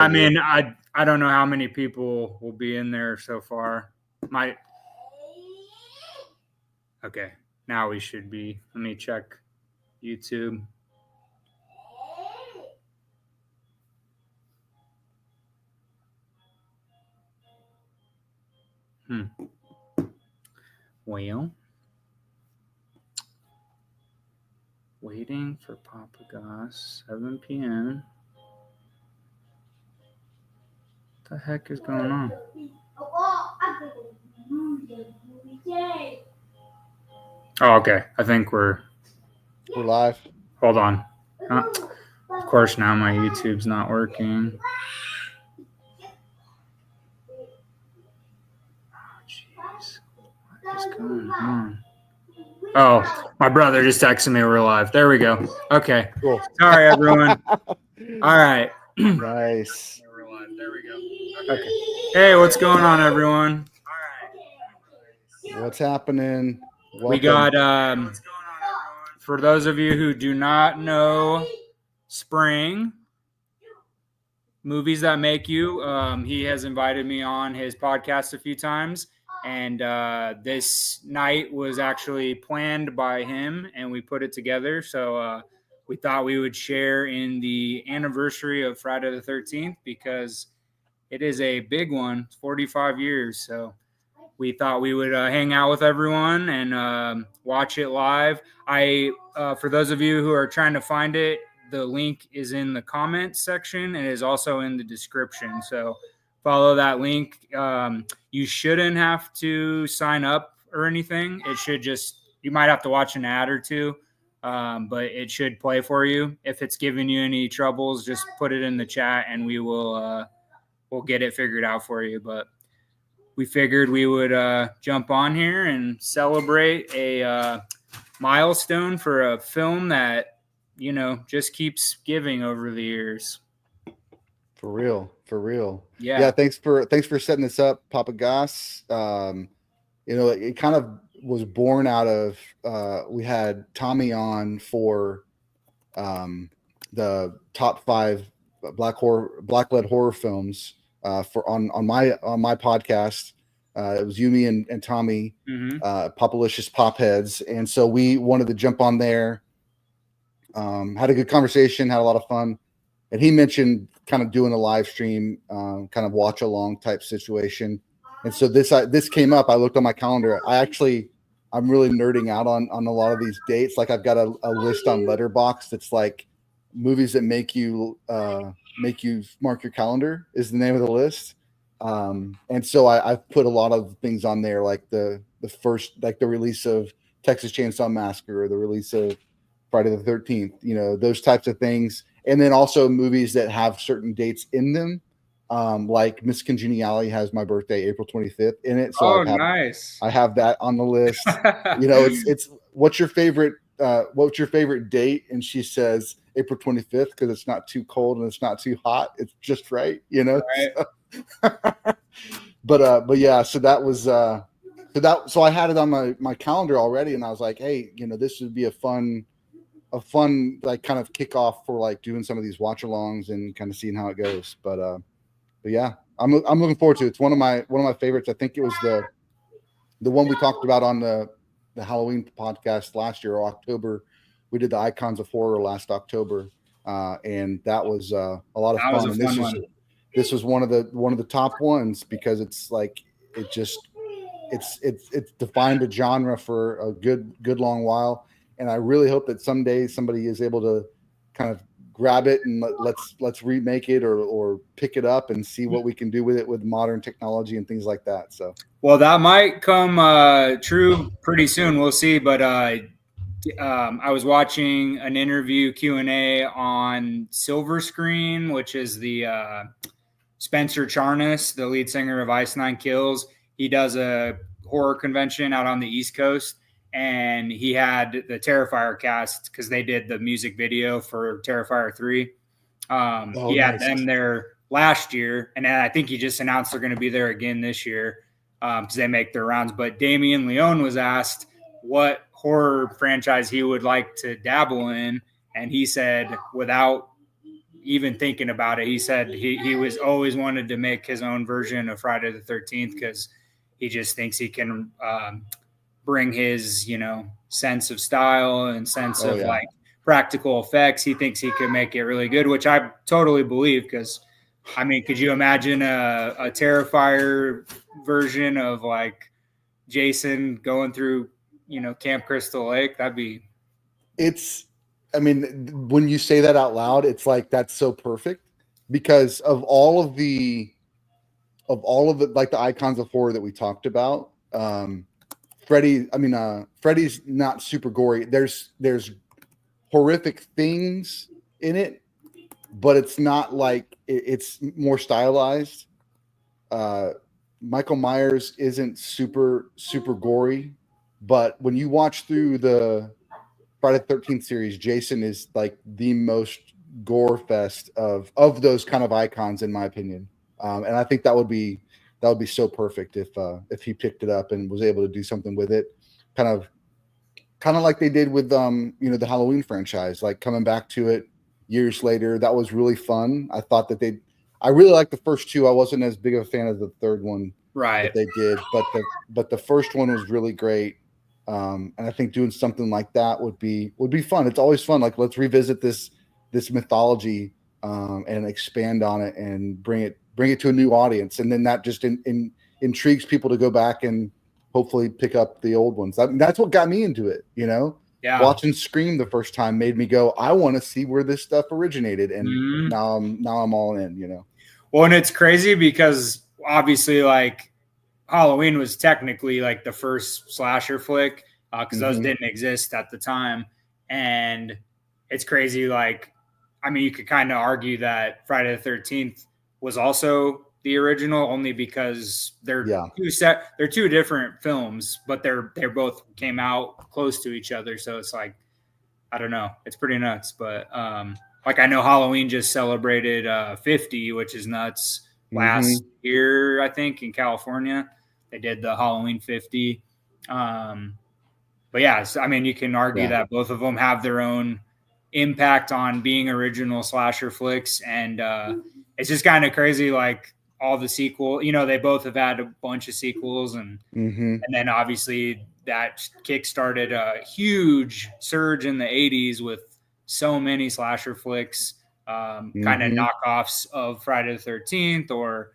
I mean, I don't know how many people will be in there so far. Okay, now we should be. Let me check YouTube. Well, waiting for Papa Goss, 7 p.m. What the heck is going on? Oh, okay. I think we're live. Hold on. Of course, now my YouTube's not working. Oh, jeez. What is going on? Oh, my brother just texted me we're live. There we go. Okay. Cool. Sorry, everyone. All right. Nice. We're live. There we go. Okay. Hey, what's going on, everyone? All right. What's happening? Welcome. We got, for those of you who do not know Sprang, Movies That Make You, he has invited me on his podcast a few times. And this night was actually planned by him, and we put it together. So we thought we would share in the anniversary of Friday the 13th because it is a big one. It's 45 years. So we thought we would hang out with everyone and watch it live. For those of you who are trying to find it, the link is in the comments section and is also in the description. So follow that link. You shouldn't have to sign up or anything. It should you might have to watch an ad or two, but it should play for you. If it's giving you any troubles, just put it in the chat and we'll get it figured out for you. But we figured we would jump on here and celebrate a milestone for a film that, just keeps giving over the years. For real. Yeah. Thanks for setting this up, Papa Goss. It kind of was born out of we had Tommy on for the top 5 black-led horror films on my podcast. It was you, me, and Tommy, Popalicious Popheads, and so we wanted to jump on there. Had a good conversation, had a lot of fun, and he mentioned kind of doing a live stream, kind of watch along type situation. And so this came up. I looked on my calendar. I'm really nerding out on a lot of these dates. Like I've got a list on Letterboxd that's like movies that make you mark your calendar is the name of the list. And so I've put a lot of things on there, like the first, like the release of Texas Chainsaw Massacre or the release of Friday the 13th, those types of things. And then also movies that have certain dates in them. Like Miss Congeniality has my birthday, April 25th in it. So nice. I have that on the list. It's what's your favorite date? And she says April 25th, because it's not too cold and it's not too hot. It's just right, Right. But yeah, so that was so I had it on my calendar already, and I was like, hey, this would be a fun like kind of kickoff for like doing some of these watch alongs and kind of seeing how it goes. But yeah, I'm looking forward to it. It's one of my favorites. I think it was the one we talked about on the Halloween podcast last year, or October. We did the Icons of Horror last October, and that was a lot of fun. And this was one of the top ones because it's like it's defined a genre for a good long while. And I really hope that someday somebody is able to kind of grab it and let's remake it or pick it up and see what we can do with it with modern technology and things like that. So, well, that might come true pretty soon. We'll see. But I was watching an interview Q&A on Silver Screen, which is the Spencer Charnas, the lead singer of Ice Nine Kills. He does a horror convention out on the East Coast. And he had the Terrifier cast because they did the music video for Terrifier 3. He had them there last year, and I think he just announced they're going to be there again this year because they make their rounds. But Damien Leone was asked what horror franchise he would like to dabble in, and he said, without even thinking about it, he said he was always wanted to make his own version of Friday the 13th because he just thinks he can bring his, sense of style and sense of like practical effects. He thinks he could make it really good, which I totally believe because, I mean, could you imagine a Terrifier version of like Jason going through, Camp Crystal Lake? That'd be. I mean, when you say that out loud, it's like, that's so perfect because of all of the like the icons of horror that we talked about. Freddy's not super gory. There's horrific things in it, but it's not like it's more stylized. Michael Myers isn't super gory, but when you watch through the Friday the 13th series, Jason is like the most gore fest of those kind of icons, in my opinion. And I think that would be so perfect if he picked it up and was able to do something with it, kind of like they did with the Halloween franchise, like coming back to it years later. That was really fun. I thought that I really liked the first two. I wasn't as big of a fan of the third one that they did, but the first one was really great. And I think doing something like that would be fun. It's always fun. Like, let's revisit this mythology and expand on it and bring it to a new audience. And then that just intrigues people to go back and hopefully pick up the old ones. That's what got me into it. Yeah. Watching Scream the first time made me go, I want to see where this stuff originated. And now I'm all in, Well, and it's crazy because obviously, like, Halloween was technically like the first slasher flick because those didn't exist at the time. And it's crazy. Like, I mean, you could kind of argue that Friday the 13th was also the original only because they're two different films, but they both came out close to each other. So it's like, I don't know. It's pretty nuts. But like, I know Halloween just celebrated 50, which is nuts. Last year, I think, in California, they did the Halloween 50. But yeah, I mean, you can argue that both of them have their own impact on being original slasher flicks. And it's just kind of crazy, like, all the sequel, they both have had a bunch of sequels. And then obviously that kickstarted a huge surge in the 80s with so many slasher flicks, kind of knockoffs of Friday the 13th, or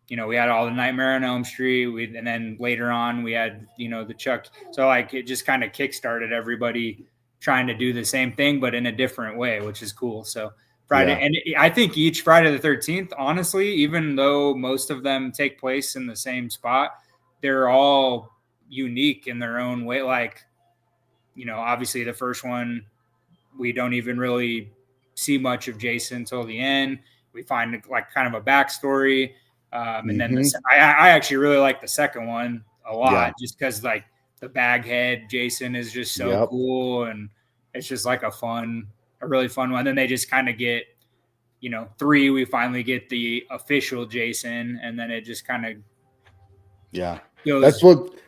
we had all the Nightmare on Elm Street. And then later on we had, the Chuck. So like, it just kind of kickstarted everybody trying to do the same thing, but in a different way, which is cool. So Friday, and I think each Friday the 13th, honestly, even though most of them take place in the same spot, they're all unique in their own way. Like, obviously the first one, we don't even really see much of Jason until the end. We find like kind of a backstory. And then I actually really like the second one a lot, just because like the Baghead Jason is just so cool, and it's just like a really fun one. Then they just kind of get, 3, we finally get the official Jason, and then it just kind of goes.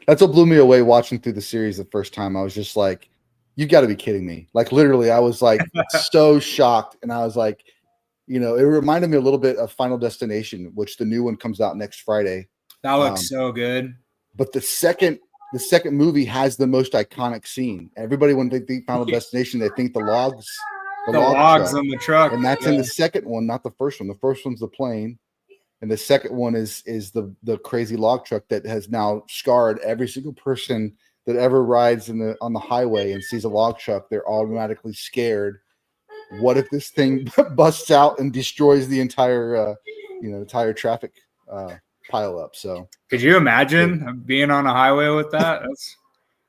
That's what blew me away watching through the series the first time. I was just like, you got to be kidding me. Like, literally, I was like so shocked, and I was like, it reminded me a little bit of Final Destination, which the new one comes out next Friday. That looks so good. But the second movie has the most iconic scene. Everybody, when they think Final Destination, they think the logs on the truck, and that's in the second one, not the first one. The first one's the plane, and the second one is the crazy log truck that has now scarred every single person that ever rides on the highway and sees a log truck. They're automatically scared. What if this thing busts out and destroys the entire traffic pile up? So could you imagine being on a highway with that?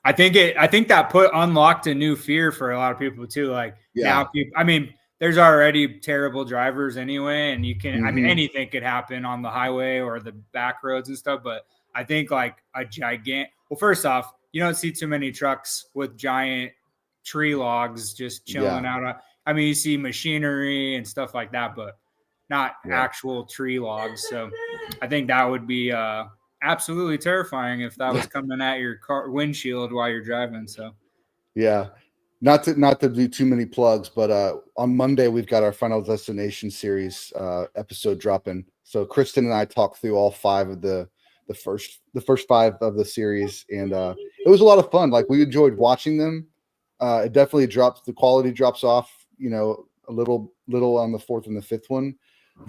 I think that unlocked a new fear for a lot of people too. Like, now people, I mean, there's already terrible drivers anyway, and you can, I mean, anything could happen on the highway or the back roads and stuff. But I think like well, first off, you don't see too many trucks with giant tree logs just chilling out. I mean, you see machinery and stuff like that, but not actual tree logs. So I think that would be absolutely terrifying if that was coming at your car windshield while you're driving. So not to do too many plugs, but on Monday we've got our Final Destination series episode dropping. So Kristen and I talked through all 5 of the first 5 of the series, and it was a lot of fun. Like, we enjoyed watching them. It definitely the quality drops off, a little on the 4th and the 5th one,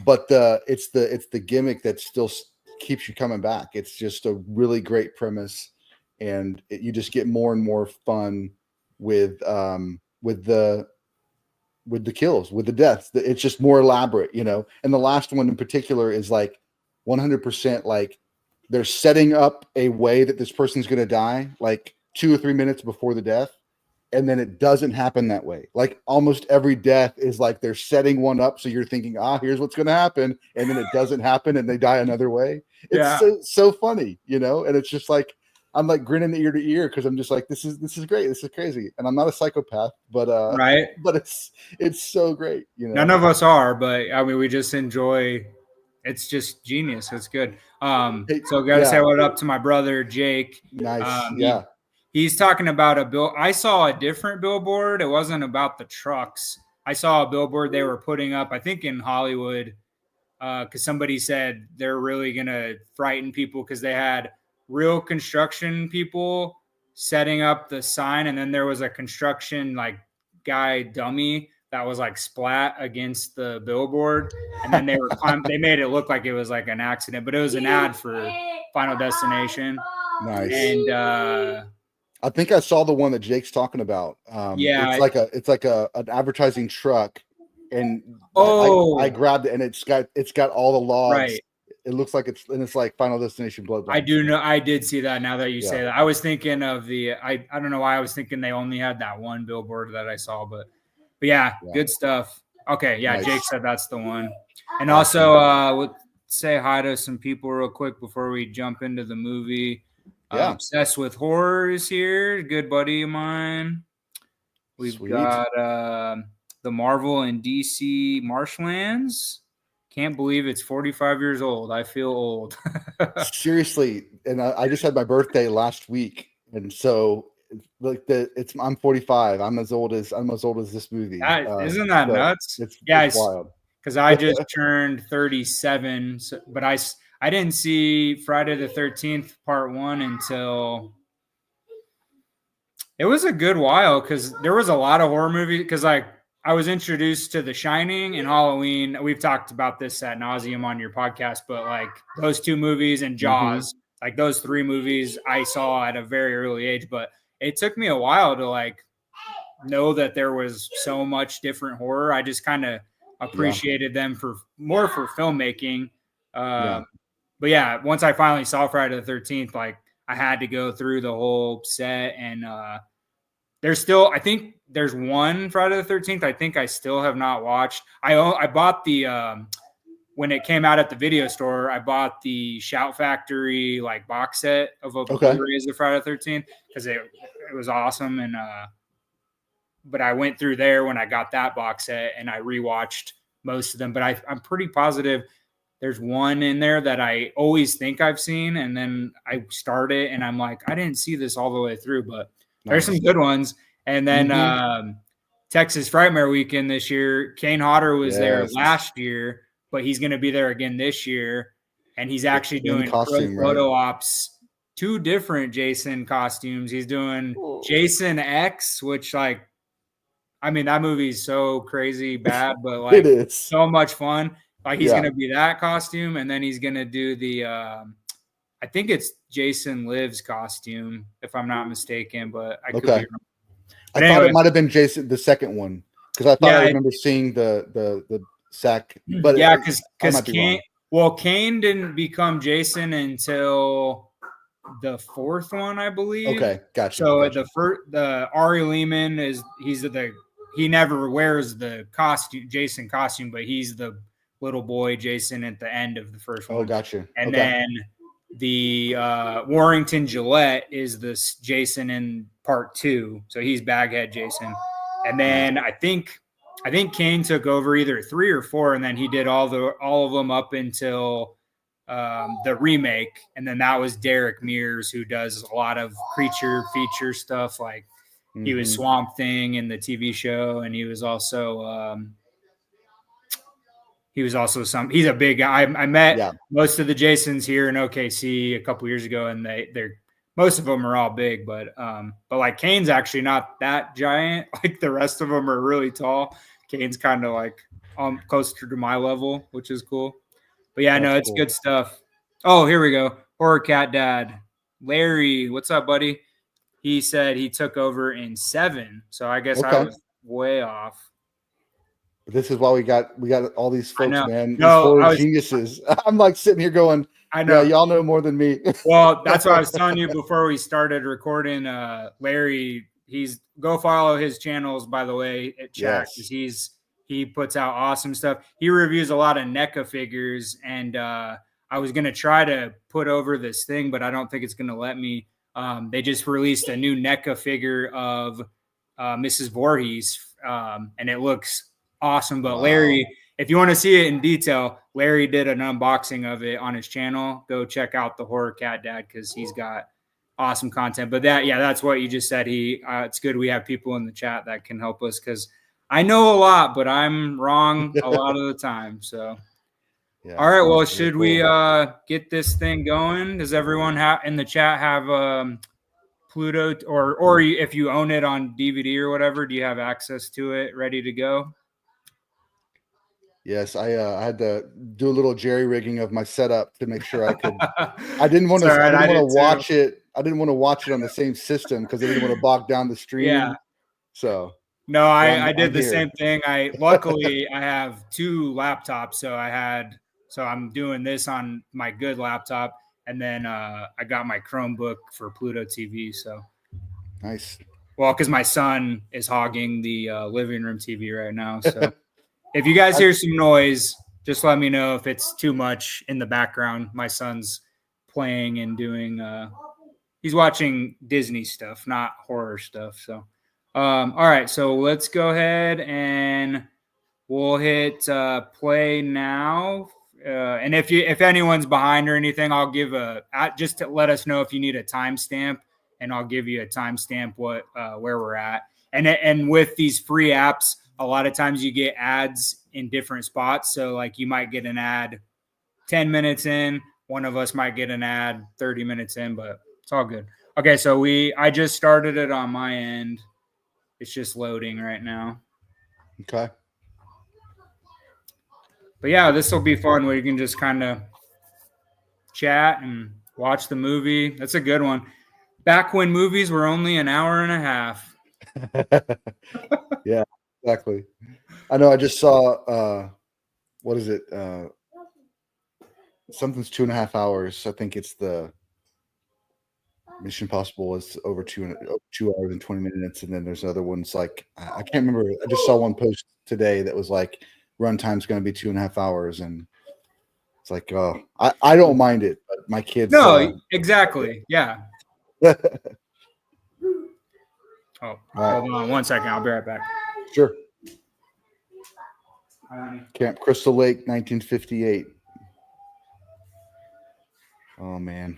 but it's the gimmick that still keeps you coming back. It's just a really great premise, and you just get more and more fun with the kills, with the deaths. It's just more elaborate, and the last one in particular is like 100% like they're setting up a way that this person's going to die like 2 or 3 minutes before the death, and then it doesn't happen that way. Like, almost every death is like they're setting one up, so you're thinking, here's what's going to happen, and then it doesn't happen and they die another way. It's so funny, and it's just like I'm like grinning ear to ear because I'm just like, this is great, this is crazy, and I'm not a psychopath, but right, but it's so great, None of us are, but I mean, we just enjoy. It's just genius. It's good. So gotta say what up to my brother Jake. Nice. He's talking about a bill. I saw a different billboard. It wasn't about the trucks. I saw a billboard they were putting up, I think in Hollywood, because somebody said they're really gonna frighten people because they had real construction people setting up the sign, and then there was a construction like guy dummy that was like splat against the billboard, and then they were they made it look like it was like an accident, but it was an ad for Final Destination. Nice. And I think I saw the one that Jake's talking about. It's like an advertising truck, and I grabbed it, and it's got all the logs. Right. It looks like it's like Final Destination Bloodline. I do know. I did see that. Now that you say that, I was thinking of I don't know why I was thinking they only had that one billboard that I saw, but yeah, good stuff. Okay, yeah, nice. Jake said that's the one. And also, we'll say hi to some people real quick before we jump into the movie. Obsessed with Horror is here. Good buddy of mine. We've got the Marvel and DC Marshlands. Can't believe it's 45 years old. I feel old. Seriously, and I just had my birthday last week, and so like I'm 45. I'm as old as this movie. Isn't that nuts? It's wild. Because I just turned 37, but I didn't see Friday the 13th Part 1 until it was a good while, because there was a lot of horror movies. Because like I was introduced to The Shining and Halloween. We've talked about this ad nauseum on your podcast, but like those 2 movies and Jaws, like those 3 movies I saw at a very early age. But it took me a while to like know that there was so much different horror. I just kind of appreciated them for filmmaking. But yeah, once I finally saw Friday the 13th, like I had to go through the whole set, and there's still, I think there's one Friday the 13th. I think I still have not watched. I bought the when it came out at the video store, I bought the Shout Factory like box set of Blu-rays of Friday the 13th because it was awesome. And but I went through there when I got that box set, and I rewatched most of them. But I'm pretty positive there's one in there that I always think I've seen, and then I start it and I'm like, I didn't see this all the way through, but there's some good ones. And then Texas Frightmare Weekend this year, Kane Hodder was there last year, but he's going to be there again this year, and he's actually doing photo ops, 2 different Jason costumes. He's doing Jason X, which like, I mean, that movie's so crazy bad, but like it is so much fun. Like he's going to be that costume, and then he's going to do the I think it's Jason Lives costume, if I'm not mistaken, but I could be wrong. But I thought it might have been Jason, the second one, because I thought I remember seeing the sack. But because Kane didn't become Jason until the 4th one, I believe. Okay, gotcha. So the Ari Lehman he never wears the Jason costume, but he's the little boy Jason at the end of the first one. Oh, gotcha. And then the Warrington Gillette is this Jason in Part 2, so he's Baghead Jason. And then I think Kane took over either 3 or 4, and then he did all of them up until the remake, and then that was Derek Mears, who does a lot of creature feature stuff. Like He was Swamp Thing in the TV show, and he was also he's a big guy. I met most of the Jasons here in OKC a couple years ago, and they're most of them are all big, but like Kane's actually not that giant. Like the rest of them are really tall. Kane's kind of like closer to my level, which is cool. But yeah, no, it's good stuff. Oh, here we go. Horror Cat Dad. Larry, what's up, buddy? He said he took over in 7. So I guess I was way off. But this is why we got all these folks, man. These No, horror geniuses. I'm like sitting here going, I know. Yeah, y'all know more than me. Well, that's what I was telling you before we started recording. Larry, go follow his channels, by the way, at chat, because he puts out awesome stuff. He reviews a lot of NECA figures, and I was gonna try to put over this thing, but I don't think it's gonna let me. They just released a new NECA figure of Mrs. Voorhees, and it looks awesome. But Larry, if you want to see it in detail, Larry did an unboxing of it on his channel. Go check out the Horror Cat Dad, because he's got awesome content. But that's what you just said. It's good we have people in the chat that can help us, because I know a lot, but I'm wrong a lot of the time. So, all right. Well, should we get this thing going? Does everyone in the chat have Pluto, or if you own it on DVD or whatever, do you have access to it ready to go? Yes, I had to do a little jerry rigging of my setup to make sure I could. I didn't want to watch it. I didn't want to watch it on the same system because I didn't want to bog down the stream. Yeah. So. No, I did the same thing. Luckily I have 2 laptops, so I'm doing this on my good laptop, and then I got my Chromebook for Pluto TV. So nice. Well, because my son is hogging the living room TV right now, so. If you guys hear some noise, just let me know if it's too much in the background. My son's playing and doing he's watching Disney stuff, not horror stuff. So all right, so let's go ahead and we'll hit play now. And if anyone's behind or anything, I'll give just to let us know if you need a timestamp, and I'll give you a timestamp where we're at. And with these free apps, a lot of times you get ads in different spots. So like you might get an ad 10 minutes in, one of us might get an ad 30 minutes in, but it's all good. Okay. So I just started it on my end. It's just loading right now. Okay. But yeah, this will be fun where you can just kind of chat and watch the movie. That's a good one. Back when movies were only an hour and a half. Yeah. Exactly. I know. I just saw. What is it? Something's 2.5 hours. I think it's the Mission Impossible is over 2 hours and 20 minutes, and then there's other ones like I can't remember. I just saw one post today that was like runtime's going to be 2.5 hours, and it's like, oh, I don't mind it, but my kids. No, exactly. Yeah. Oh, hold on 1 second. I'll be right back. Sure. Camp Crystal Lake, 1958. Oh, man.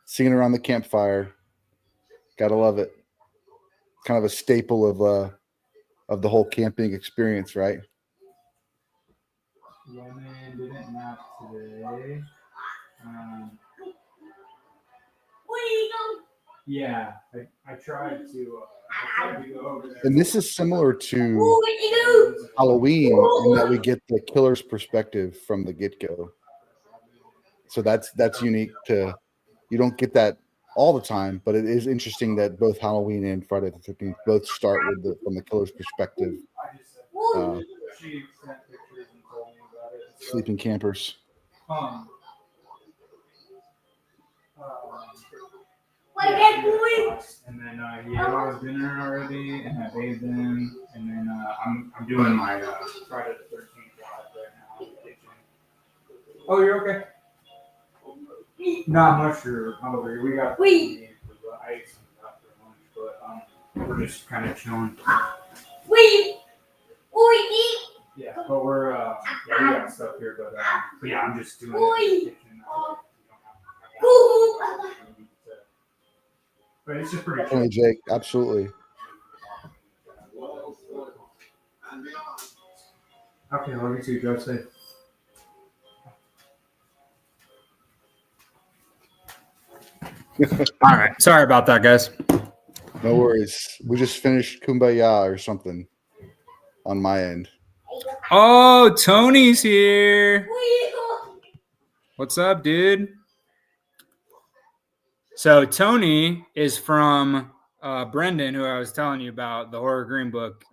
Singing around the campfire. Gotta love it. Kind of a staple of the whole camping experience, right? Woman didn't nap today. Yeah, I tried to go over there. And this is similar to Halloween in that we get the killer's perspective from the get-go. So that's unique to, you don't get that all the time, but it is interesting that both Halloween and Friday the 13th both start with from the killer's perspective. Sleeping campers. And then he had all his dinner already, and I bathed him, and then I'm doing my Friday the 13th live right now in the kitchen. Oh, you're okay. Not much for hungry. We got. I ate some stuff for lunch, but we're just kind of chilling. Yeah, but we got stuff here, but yeah, I'm just doing it in the kitchen now. it's just pretty Definitely, Jake. Absolutely. Okay, love you too. Drive safe. All right. Sorry about that, guys. No worries. We just finished Kumbaya or something on my end. Oh, Tony's here. What's up, dude? So Tony is from Brendan, who I was telling you about, the Horror Green Book.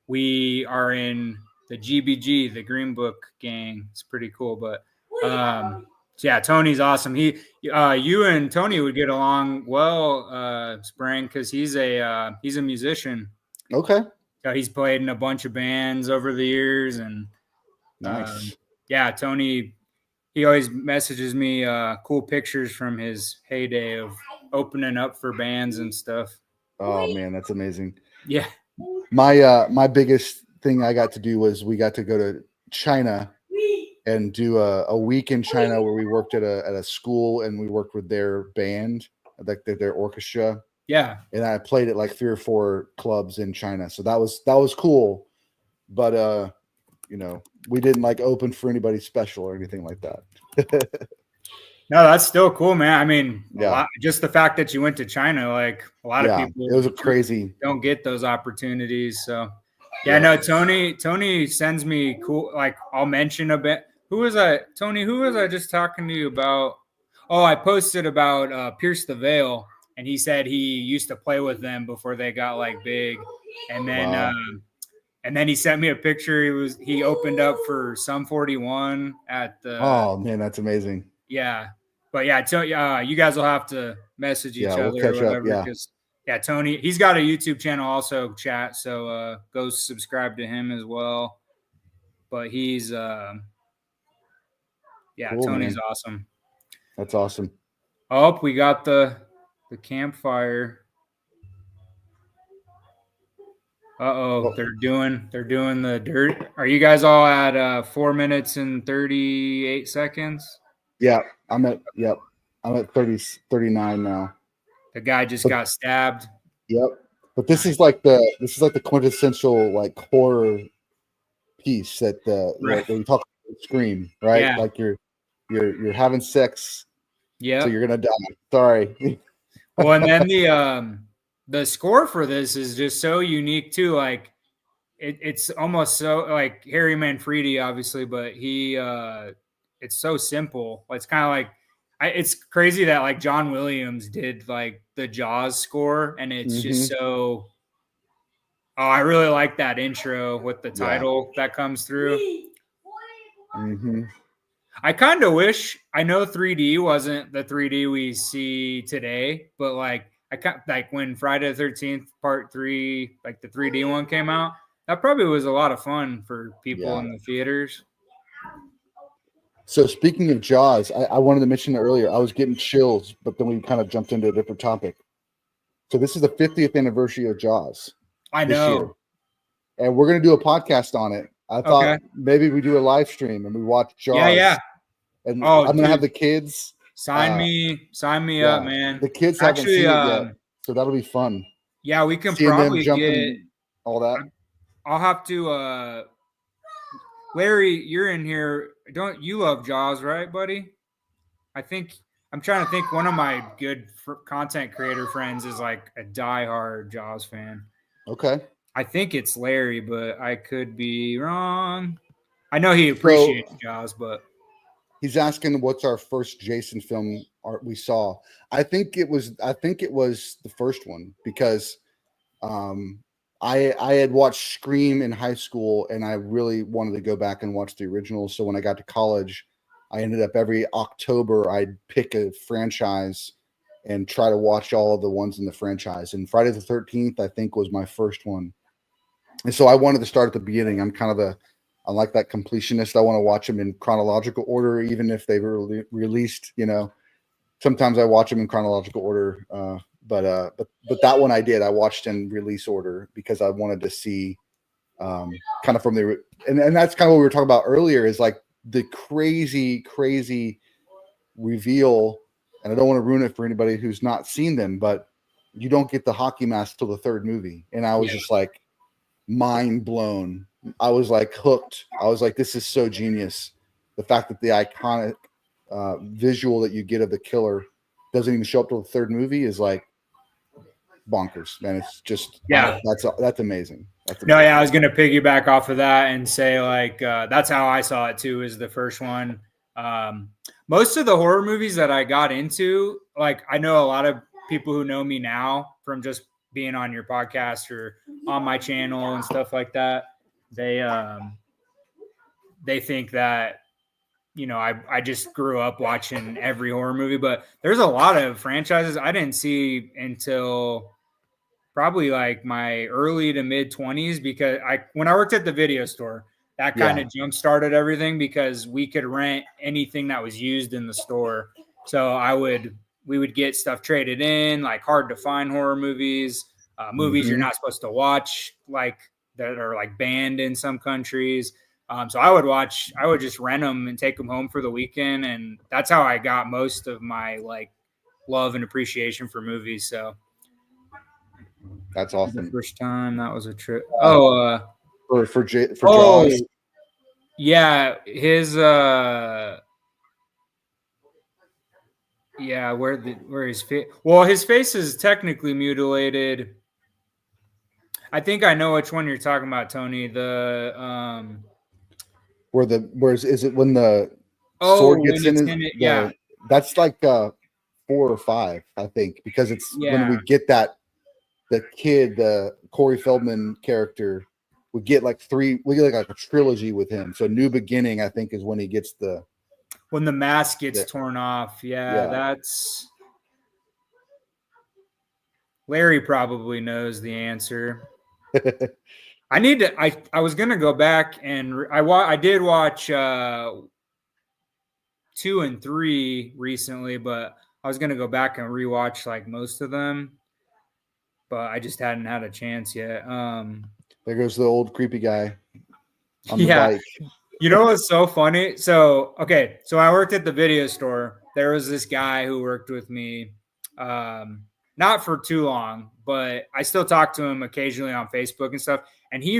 We are in the GBG, the Green Book gang. It's pretty cool, but yeah, Tony's awesome. You and Tony would get along well, Sprang, because he's a musician. Okay. So he's played in a bunch of bands over the years, and nice. Yeah, Tony. He always messages me cool pictures from his heyday of opening up for bands and stuff. Oh man, that's amazing. Yeah. My biggest thing I got to do was we got to go to China and do a week in China where we worked at a school and we worked with their band, like their orchestra. Yeah. And I played at like 3 or 4 clubs in China. So that was cool. But you know, we didn't like open for anybody special or anything like that. No, that's still cool, man. I mean, yeah, just the fact that you went to China, like a lot of people, it was a crazy. Don't get those opportunities. So, yeah, no, Tony sends me cool. Like, I'll mention a bit. Tony? Who was I just talking to you about? Oh, I posted about Pierce the Veil, and he said he used to play with them before they got like big, and then. Wow. And then he sent me a picture. He opened up for Sum 41 at the. Oh man, that's amazing. Yeah, but yeah, you guys will have to message each other we'll catch or whatever. Up, yeah, Tony, he's got a YouTube channel also, chat. So go subscribe to him as well. But he's cool, Tony's man. Awesome. That's awesome. Oh, we got the campfire. They're doing the dirt. Are you guys all at 4 minutes and 38 seconds? Yeah, I'm at 39 now. The guy just got stabbed. Yep. But this is like the quintessential like horror piece that right. When you talk about Scream, right? Yeah. Like you're having sex. Yeah. So you're gonna die. Sorry. Well, and then the score for this is just so unique too. Like it's almost so like Harry Manfredi, obviously, but it's so simple. It's kind of like it's crazy that like John Williams did like the Jaws score, and it's just so. Oh, I really like that intro with the title that comes through. I kind of wish, I know 3D wasn't the 3D we see today, but like when Friday the 13th Part 3, like the 3D one came out, that probably was a lot of fun for people in the theaters. So speaking of Jaws, I wanted to mention earlier, I was getting chills, but then we kind of jumped into a different topic. So this is the 50th anniversary of Jaws. I know. Year. And we're going to do a podcast on it. I thought maybe we do a live stream and we watch Jaws. Yeah. And I'm going to have the kids. Sign me up, man. The kids haven't seen it yet, so that'll be fun. Yeah, we can probably get all that. I'll have to Larry, you're in here. Don't you love Jaws, right, buddy? I'm trying to think. One of my good content creator friends is like a diehard Jaws fan. Okay. I think it's Larry, but I could be wrong. I know he appreciates Jaws, but he's asking what's our first Jason film we saw. I think it was the first one because I had watched Scream in high school and I really wanted to go back and watch the original. So when I got to college, I ended up every October I'd pick a franchise and try to watch all of the ones in the franchise. And Friday the 13th, I think, was my first one. And so I wanted to start at the beginning. I'm like that completionist. I want to watch them in chronological order, even if they were released, sometimes I watch them in chronological order. But that one I did. I watched in release order because I wanted to see kind of from the and that's kind of what we were talking about earlier is like the crazy reveal. And I don't want to ruin it for anybody who's not seen them, but you don't get the hockey mask till the third movie, and I was just like mind blown. I was like hooked. I was like, this is so genius. The fact that the iconic visual that you get of the killer doesn't even show up till the third movie is like bonkers, man. It's just that's amazing. No, yeah, I was gonna piggyback off of that and say like that's how I saw it too. Is the first one. Most of the horror movies that I got into, like I know a lot of people who know me now from just being on your podcast or on my channel and stuff like that. They think that, you know, I just grew up watching every horror movie, but there's a lot of franchises I didn't see until probably like my early to mid 20s, because when I worked at the video store, that kind of jump started everything because we could rent anything that was used in the store. So we would get stuff traded in, like hard to find horror movies, movies you're not supposed to watch, like that are like banned in some countries. So I would just rent them and take them home for the weekend. And that's how I got most of my like love and appreciation for movies. So that's awesome. The first time that was a trip. For Jaws. Yeah, his where his face. Well, his face is technically mutilated. I think I know which one you're talking about, Tony. The is it when the sword gets in it? Yeah, that's like 4 or 5, I think, because it's when we get that the kid, the Corey Feldman character, we get like a trilogy with him. So New Beginning, I think, is when he gets when the mask gets torn off. Yeah, that's Larry probably knows the answer. I was gonna go back and I did watch 2 and 3 recently, but I was gonna go back and rewatch like most of them, but I just hadn't had a chance yet. There goes the old creepy guy on the bike. You know what's so funny? So I worked at the video store. There was this guy who worked with me, not for too long, but I still talk to him occasionally on Facebook and stuff. And he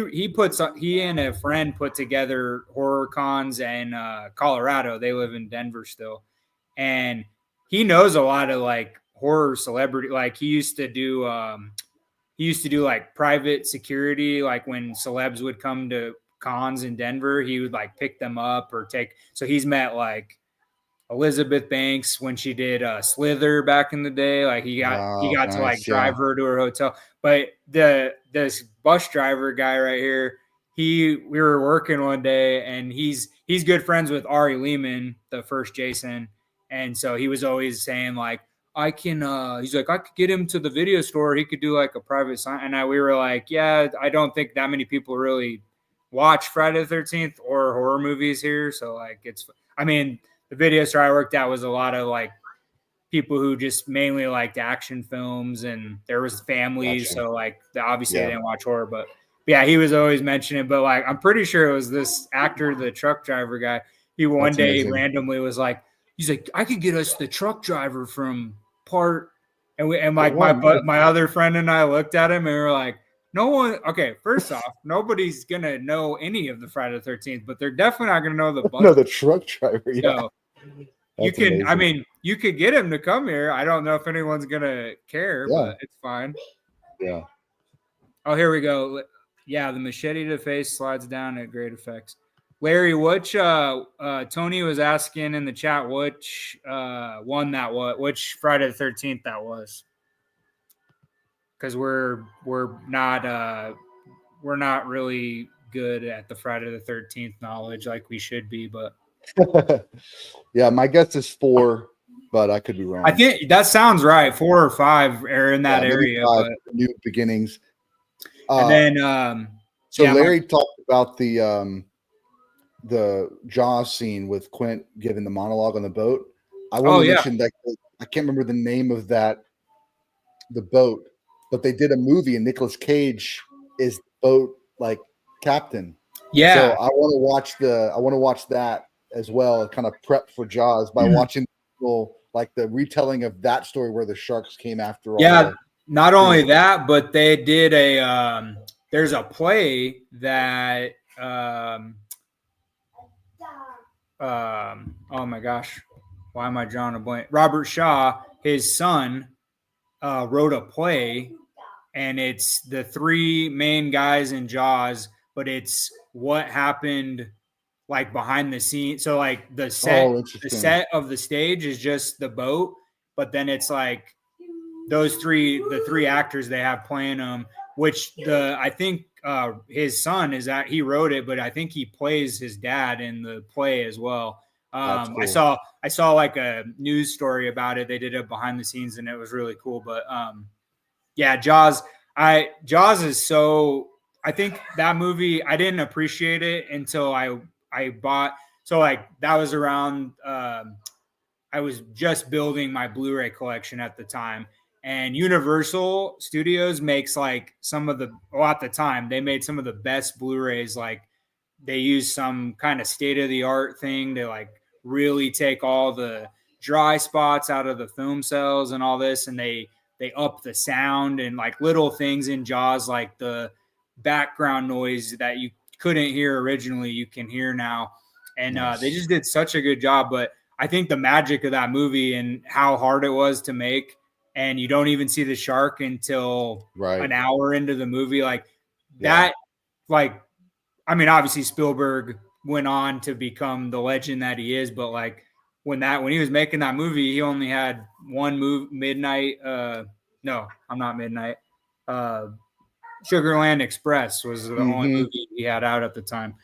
and a friend put together horror cons in Colorado. They live in Denver still, and he knows a lot of like horror celebrity. Like he used to do like private security. Like when celebs would come to cons in Denver, he would like pick them up or take. So he's met like Elizabeth Banks when she did Slither back in the day. Like he got nice, to like drive her to her hotel. But this bus driver guy right here, we were working one day, and he's good friends with Ari Lehman, the first Jason, and so he was always saying like, he's like, I could get him to the video store. He could do like a private sign. And we were like, yeah, I don't think that many people really watch Friday the 13th or horror movies here. So like the video store I worked at was a lot of like people who just mainly liked action films, and there was families. Gotcha. So like obviously they didn't watch horror, but yeah, he was always mentioning, but like, I'm pretty sure it was this actor, the truck driver guy. He one day randomly was like, he's like, I could get us the truck driver from part. And my other friend and I looked at him and we were like, no one. Okay, first off, nobody's gonna know any of the Friday the 13th, but they're definitely not gonna know the bus. No, the truck driver. Yeah. So you can. Amazing. I mean, you could get him to come here. I don't know if anyone's gonna care, but it's fine. Yeah. Oh, here we go. Yeah, the machete to the face slides down at great effects. Larry, which Tony was asking in the chat, which one that was, which Friday the 13th that was, because we're not really good at the Friday the 13th knowledge like we should be, but yeah, my guess is 4, but I could be wrong. I think that sounds right. 4 or 5 are in that area. 5, but New Beginnings. And then Larry talked about the Jaws scene with Quint giving the monologue on the boat. I want to mention that I can't remember the name of the boat, but they did a movie and Nicolas Cage is the boat like captain. Yeah. So I want to watch that as well, kind of prep for Jaws by watching like the retelling of that story where the sharks came after all. Yeah. Not only that, but they did there's a play that oh my gosh, why am I drawing a blank? Robert Shaw, his son, wrote a play, and it's the three main guys in Jaws, but it's what happened like behind the scenes. So like the set of the stage is just the boat, but then it's like the three actors they have playing them, which I think his son is that he wrote it, but I think he plays his dad in the play as well. Cool. I saw like a news story about it. They did it behind the scenes, and it was really cool. But yeah, Jaws is so. I think that movie I didn't appreciate it until I bought. So like that was around. I was just building my Blu-ray collection at the time, and Universal Studios makes like at the time they made some of the best Blu-rays. Like they use some kind of state-of-the-art thing to like really take all the dry spots out of the film cells and all this, and they up the sound and like little things in Jaws, like the background noise that you couldn't hear originally, you can hear now. And they just did such a good job. But I think the magic of that movie and how hard it was to make, and you don't even see the shark until an hour into the movie, like that, like, I mean, obviously Spielberg went on to become the legend that he is, but like when he was making that movie, he only had one Midnight. No, I'm not Midnight. Sugarland Express was the only movie he had out at the time.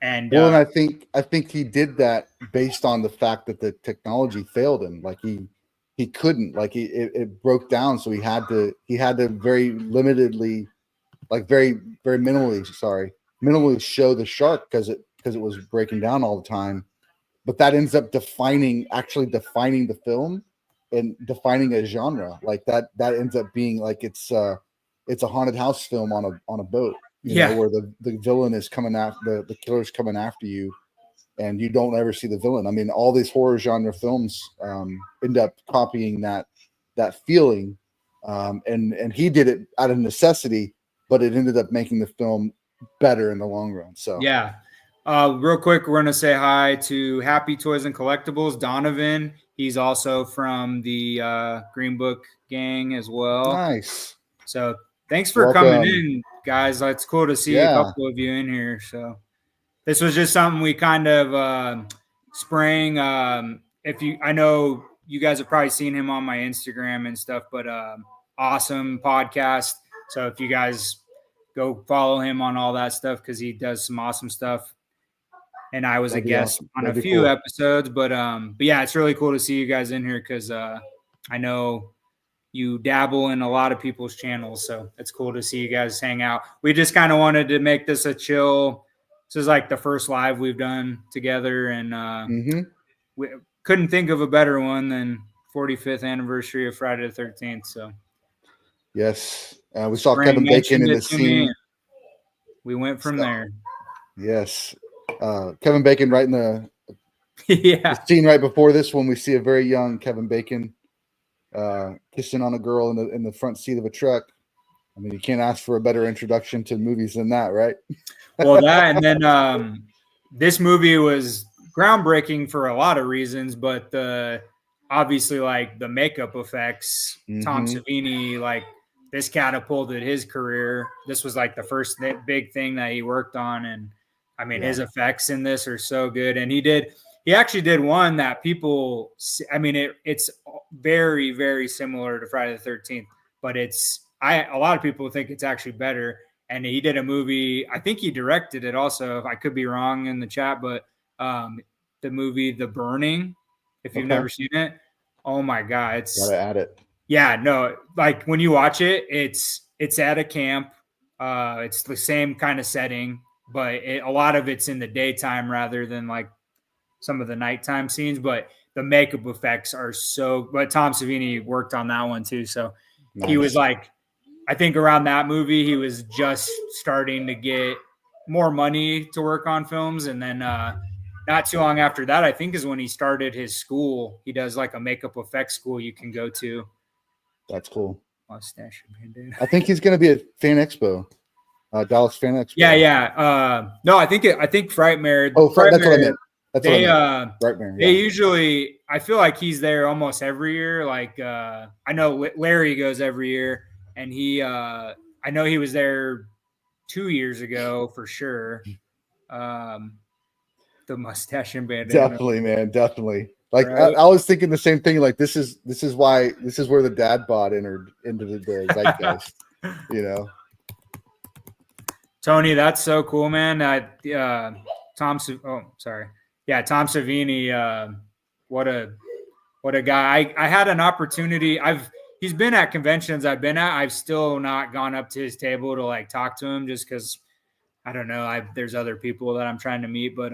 And and I think he did that based on the fact that the technology failed him. Like he couldn't, like it broke down, so he had to very limitedly, like very minimally show the shark because it was breaking down all the time. But that ends up defining the film and defining a genre. Like that ends up being like it's a haunted house film on a boat. You know, where the villain is coming after the killer's coming after you, and you don't ever see the villain. I mean, all these horror genre films end up copying that feeling, and he did it out of necessity, but it ended up making the film better in the long run. So yeah. Real quick, we're gonna say hi to Happy Toys and Collectibles, Donovan. He's also from the Green Book gang as well. Nice. So thanks for coming in, guys. It's cool to see a couple of you in here. So this was just something we kind of sprang. I know you guys have probably seen him on my Instagram and stuff, but awesome podcast. So if you guys go follow him on all that stuff, because he does some awesome stuff. And I was a guest on a few episodes, but yeah, it's really cool to see you guys in here because I know you dabble in a lot of people's channels, so it's cool to see you guys hang out. We just kind of wanted to make this a chill. This is like the first live we've done together, and we couldn't think of a better one than 45th anniversary of Friday the 13th. So yes, we saw Kevin Bacon in the scene. We went from there. Yes, Kevin Bacon right in the scene right before this one. We see a very young Kevin Bacon kissing on a girl in the front seat of a truck. I mean, you can't ask for a better introduction to movies than that, right? Well, that, and then this movie was groundbreaking for a lot of reasons, but obviously, like the makeup effects, Tom Savini, like this catapulted his career. This was like the first big thing that he worked on, and I mean, his effects in this are so good. And he actually did one that people, I mean, it's very, very similar to Friday the 13th, but a lot of people think it's actually better. And he did a movie, I think he directed it also, if I could be wrong in the chat, but the movie The Burning, if you've never seen it, oh my God. Gotta add it. Yeah, no, like when you watch it, it's at a camp. It's the same kind of setting, but a lot of it's in the daytime rather than like some of the nighttime scenes. But the makeup effects are but Tom Savini worked on that one too. So he was like, I think around that movie, he was just starting to get more money to work on films. And then not too long after that, I think is when he started his school. He does like a makeup effects school you can go to. That's cool. mustache and bandana. I think he's going to be at Fan Expo, Dallas Fan Expo. Yeah. No, I think Frightmare. Oh, that's what I meant. They Frightmare. Usually, I feel like he's there almost every year. Like I know Larry goes every year, and I know he was there 2 years ago for sure. The mustache and bandana. Definitely, man. Definitely. Like Right? I was thinking the same thing. Like this is where the dad bod entered into the zeitgeist. You know, Tony, that's so cool, man. Tom Savini. What a guy. I had an opportunity. He's been at conventions I've been at. I've still not gone up to his table to like talk to him just because I don't know. There's other people that I'm trying to meet, but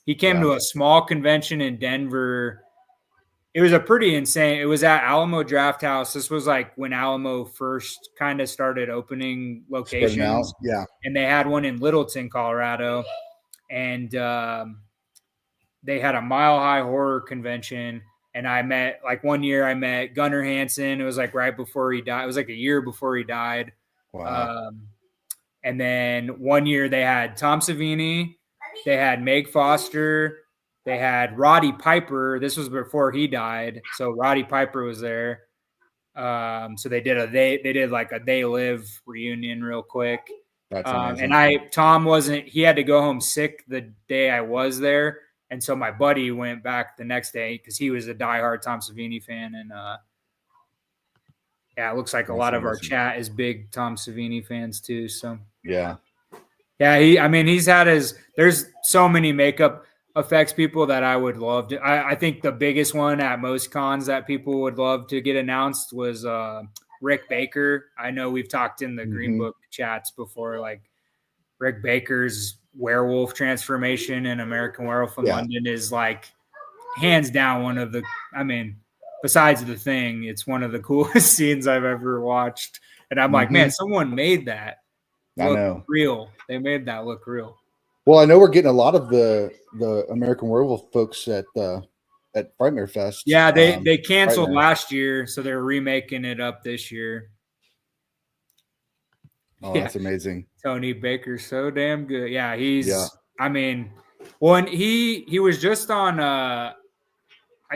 he came to a small convention in Denver. It was a pretty insane. It was at Alamo Draft House. This was like when Alamo first kind of started opening locations. Yeah. And they had one in Littleton, Colorado. And they had a Mile High Horror convention. And one year I met Gunnar Hansen. It was like right before he died. It was like a year before he died. Wow. And then one year they had Tom Savini. They had Meg Foster. They had Roddy Piper. This was before he died, so Roddy Piper was there. So they did like a They Live reunion real quick. That's amazing. And Tom wasn't. He had to go home sick the day I was there, and so my buddy went back the next day because he was a diehard Tom Savini fan. And it looks like a lot of our chat is big Tom Savini fans too. So yeah. He's had there's so many makeup effects people that I would love to. I think the biggest one at most cons that people would love to get announced was Rick Baker. I know we've talked in the Green Book chats before, like Rick Baker's werewolf transformation in American Werewolf in London is like hands down one of the, besides The Thing, it's one of the coolest scenes I've ever watched. And I'm like, man, someone made that look real. They made that look real. Well, I know we're getting a lot of the American Werewolf folks at Frightmare Fest. Yeah, they canceled last year, so they're remaking it up this year. Oh, that's amazing. Tony Baker's so damn good. Yeah, he was just on I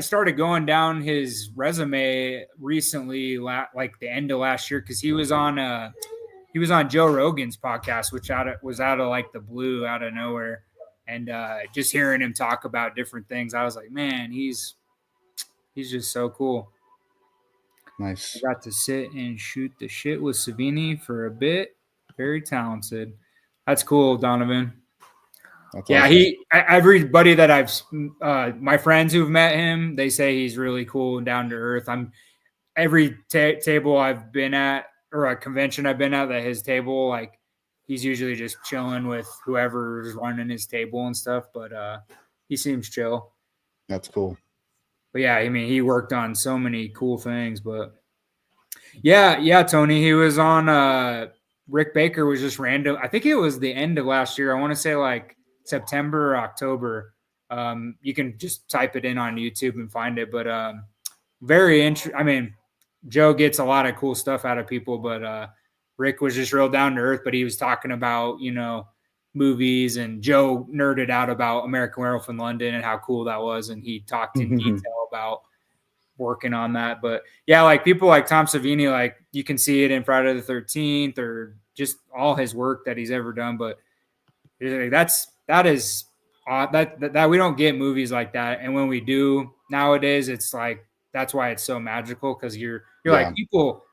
started going down his resume recently, like the end of last year, because he was on Joe Rogan's podcast, which was out of like the blue, out of nowhere. And just hearing him talk about different things, I was like, man, he's just so cool. Nice. I got to sit and shoot the shit with Savini for a bit. Very talented. That's cool, Donovan. That's awesome. Everybody that my friends who've met him, they say he's really cool and down to earth. Every table I've been at, or a convention I've been at that his table, like he's usually just chilling with whoever's running his table and stuff, but he seems chill. That's cool. But yeah, he worked on so many cool things, but yeah, Tony, he was on Rick Baker was just random. I think it was the end of last year. I want to say like September or October. You can just type it in on YouTube and find it, but very interesting. Joe gets a lot of cool stuff out of people, but Rick was just real down to earth, but he was talking about, movies, and Joe nerded out about American Werewolf in London and how cool that was. And he talked in detail about working on that. But yeah, like people like Tom Savini, like you can see it in Friday the 13th or just all his work that he's ever done. But that we don't get movies like that. And when we do nowadays, it's like, that's why it's so magical. Cause you're like,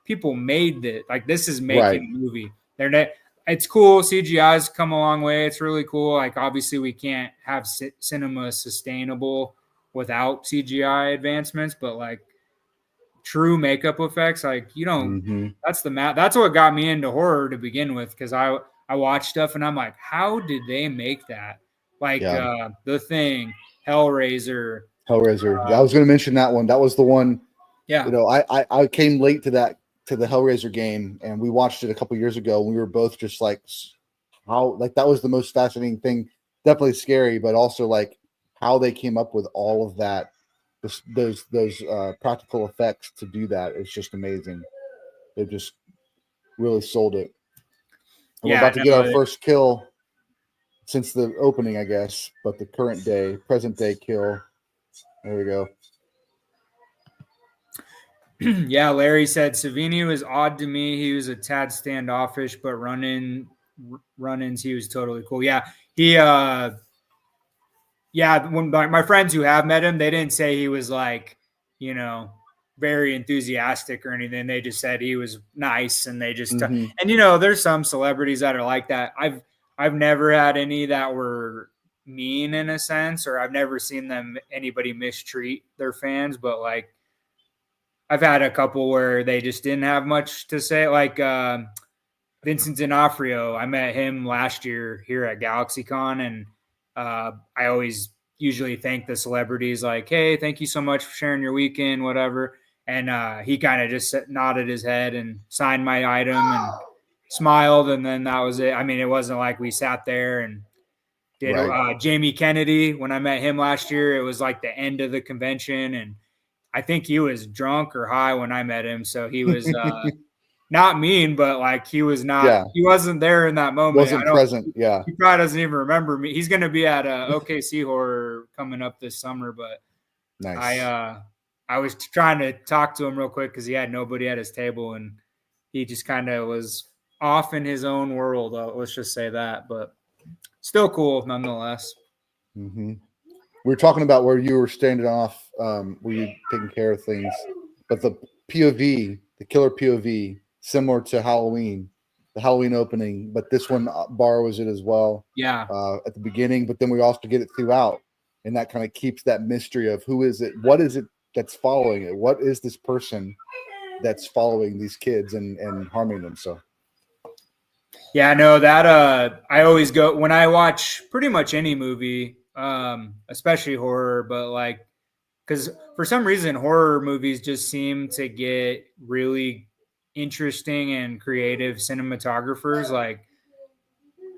people made it. Like this is making a movie. It's cool. CGI's come a long way. It's really cool. Like obviously we can't have cinema sustainable without CGI advancements, but like true makeup effects, like you don't, that's what got me into horror to begin with. Cause I watch stuff and I'm like, how did they make that? Like The Thing, Hellraiser. I was going to mention that one. That was the one. Yeah. I came late to the Hellraiser game, and we watched it a couple years ago. And we were both just like, that was the most fascinating thing. Definitely scary, but also like how they came up with all of that, those practical effects to do that. It's just amazing. They've just really sold it. And Yeah, we're about to get our first kill since the opening, I guess, but the present day kill. There we go. Yeah, Larry said Savini was odd to me. He was a tad standoffish, but run-ins, he was totally cool. Yeah, when my friends who have met him, they didn't say he was like, very enthusiastic or anything. They just said he was nice, and they just and there's some celebrities that are like that. I've never had any that were mean in a sense, or I've never seen anybody mistreat their fans, but like I've had a couple where they just didn't have much to say, like Vincent D'Onofrio. I met him last year here at GalaxyCon, and I always usually thank the celebrities, like, "Hey, thank you so much for sharing your weekend, whatever." And he kind of just nodded his head and signed my item and smiled, and then that was it. I mean, it wasn't like we sat there and did. Jamie Kennedy, when I met him last year, it was like the end of the convention, and I think he was drunk or high when I met him, so he was not mean, but like he was not. Yeah. He wasn't there in that moment. Wasn't present. Yeah, he probably doesn't even remember me. He's going to be at OKC Horror coming up this summer, but nice. I was trying to talk to him real quick because he had nobody at his table, and he just kind of was off in his own world. Let's just say that, but still cool nonetheless. Mm-hmm. We were talking about where you were standing off, were you taking care of things, but the POV, the killer POV, similar to Halloween, the Halloween opening, but this one borrows it as well. Yeah. At the beginning, but then we also get it throughout, and that kind of keeps that mystery of who is it, what is it that's following it, what is this person that's following these kids and harming them. So. Yeah, no, that I always go when I watch pretty much any movie, especially horror, but like, because for some reason horror movies just seem to get really interesting and creative cinematographers, like,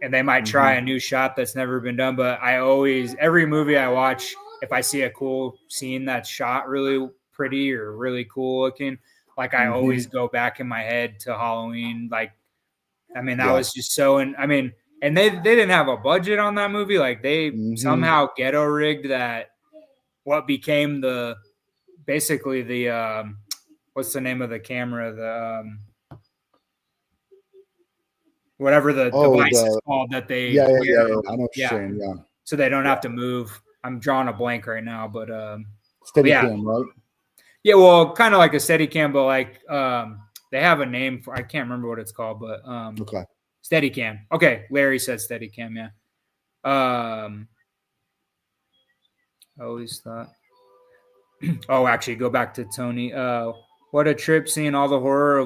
and they might try a new shot that's never been done. But every movie I watch, if I see a cool scene that's shot really pretty or really cool looking, like I always go back in my head to Halloween. Like, I mean, that was just so, and they didn't have a budget on that movie. Like they somehow ghetto rigged that, what became basically the, what's the name of the camera? The, whatever the device is called that they I know what you're saying. Yeah. So they don't have to move. I'm drawing a blank right now, but Steadicam, right? Yeah, well, kind of like a Steadicam, but like they have a name for, I can't remember what it's called, but okay. Steadicam. Okay, Larry said Steadicam, yeah. I always thought. Oh, actually, go back to Tony. What a trip seeing all the horror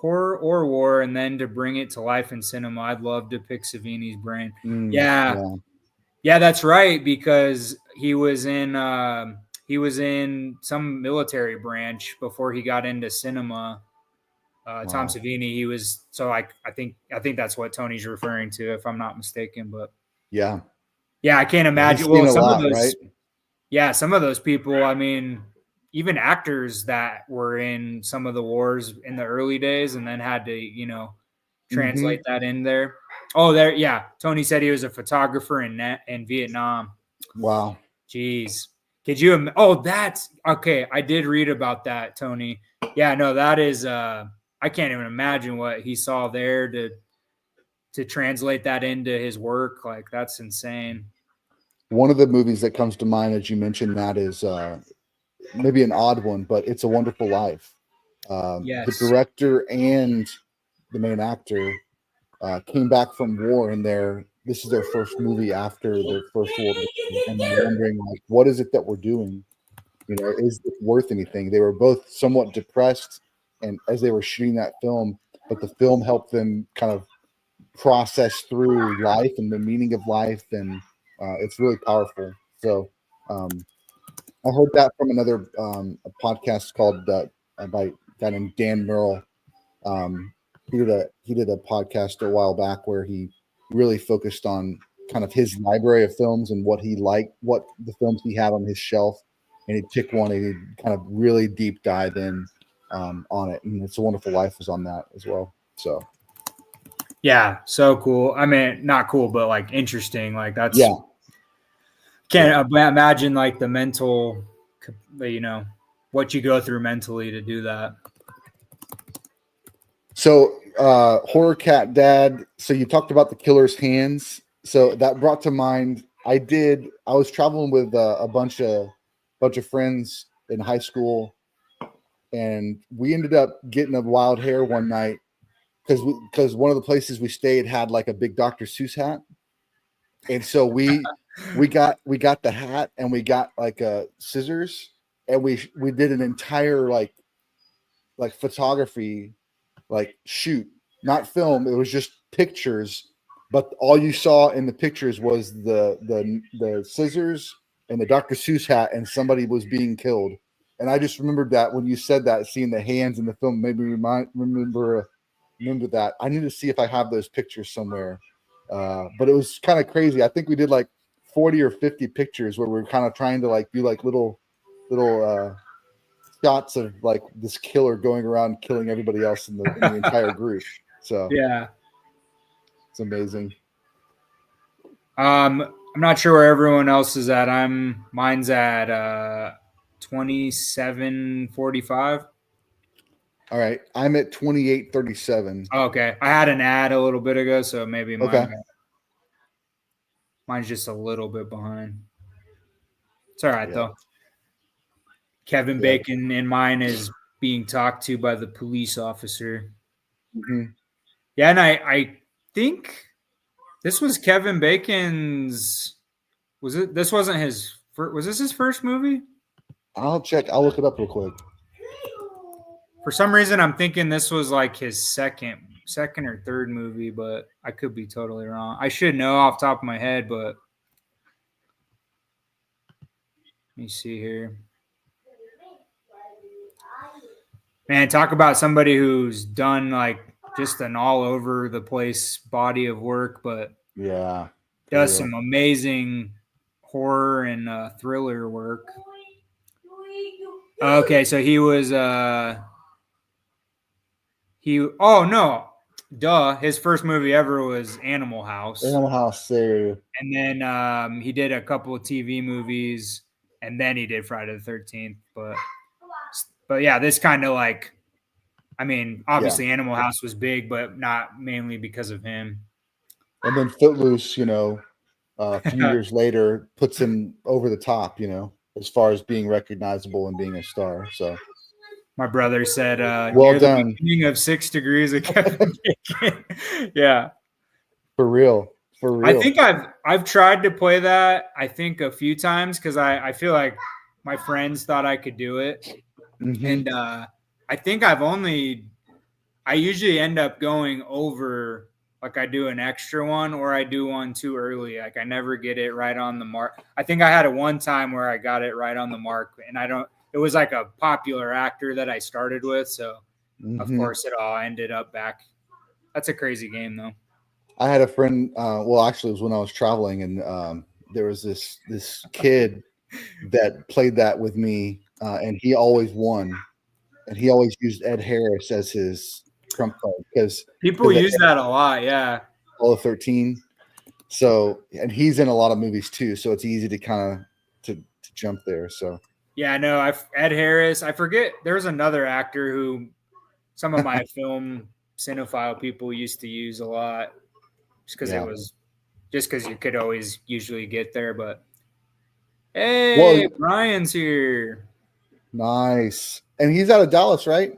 or war, and then to bring it to life in cinema. I'd love to pick Savini's brain. Yeah, that's right, because he was in some military branch before he got into cinema. Tom Savini, he was, so I think that's what Tony's referring to, if I'm not mistaken. But yeah, I can't imagine. Well, some of those, right? Yeah, some of those people, I mean, even actors that were in some of the wars in the early days and then had to, translate that in there. Oh, Tony said he was a photographer in Vietnam. Wow. Jeez. Could you? Oh, that's okay. I did read about that, Tony. Yeah, no, that is. I can't even imagine what he saw there to translate that into his work. Like, that's insane. One of the movies that comes to mind as you mentioned that is maybe an odd one, but It's a Wonderful Life. Yes. The director and the main actor came back from war, and this is their first movie after their first World War, and they're wondering, like, what is it that we're doing? Is it worth anything? They were both somewhat depressed, and as they were shooting that film, but the film helped them kind of process through life and the meaning of life, and it's really powerful. So I heard that from another a podcast called by a guy named Dan Merle. He did a podcast a while back where he really focused on kind of his library of films and what he liked, what the films he had on his shelf, and he'd pick one and he'd kind of really deep dive in on it, and It's a Wonderful Life was on that as well. So yeah, so cool. I mean, not cool, but like interesting. Like that's can't imagine like the mental, what you go through mentally to do that. So, Horror Cat Dad. So you talked about the killer's hands. So that brought to mind. I was traveling with a bunch of friends in high school, and we ended up getting a wild hair one night because one of the places we stayed had like a big Dr. Seuss hat, and so we got the hat, and we got like scissors, and we did an entire like photography shoot, not film. It was just pictures, but all you saw in the pictures was the scissors and the Dr. Seuss hat, and somebody was being killed. And I just remembered that when you said that, seeing the hands in the film made me remember that. I need to see if I have those pictures somewhere. But it was kind of crazy. I think we did like 40 or 50 pictures where we were kind of trying to like do like little shots of like this killer going around killing everybody else in the entire group. So yeah, it's amazing. I'm not sure where everyone else is at. Mine's at 27:45. All right, I'm at 28:37. Okay, I had an ad a little bit ago, so maybe mine's just a little bit behind. It's all right though. Kevin Bacon in mine is being talked to by the police officer. Mm-hmm. Yeah, and I think this was Kevin Bacon's. This wasn't his. Was this his first movie? I'll check. I'll look it up real quick. For some reason, I'm thinking this was like his second or third movie, but I could be totally wrong. I should know off the top of my head, but let me see here. Man, talk about somebody who's done like just an all over the place body of work, but does some amazing horror and thriller work. Okay, so he was his first movie ever was Animal House. There. And then he did a couple of TV movies, and then he did Friday the 13th. But yeah, this kind of like, I mean, obviously Animal House was big, but not mainly because of him. And then Footloose, a few years later, puts him over the top, as far as being recognizable and being a star. So my brother said, well done. The beginning of 6 Degrees of Kevin Bacon. Yeah. For real. I think I've tried to play that, I think, a few times because I feel like my friends thought I could do it. Mm-hmm. And I think I usually end up going over, like I do an extra one or I do one too early. Like I never get it right on the mark. I think I had it one time where I got it right on the mark, and it was like a popular actor that I started with. So of course it all ended up back. That's a crazy game though. I had a friend, actually it was when I was traveling, and there was this kid that played that with me, and he always won, and he always used Ed Harris as his trump card because people use that a lot. Yeah. All of 13. So, and he's in a lot of movies too. So it's easy to kind of to jump there. So yeah, no, Ed Harris. I forget. There's another actor who some of my film cinephile people used to use a lot just because you could always usually get there. But hey, Brian's here. Nice. And he's out of Dallas, right?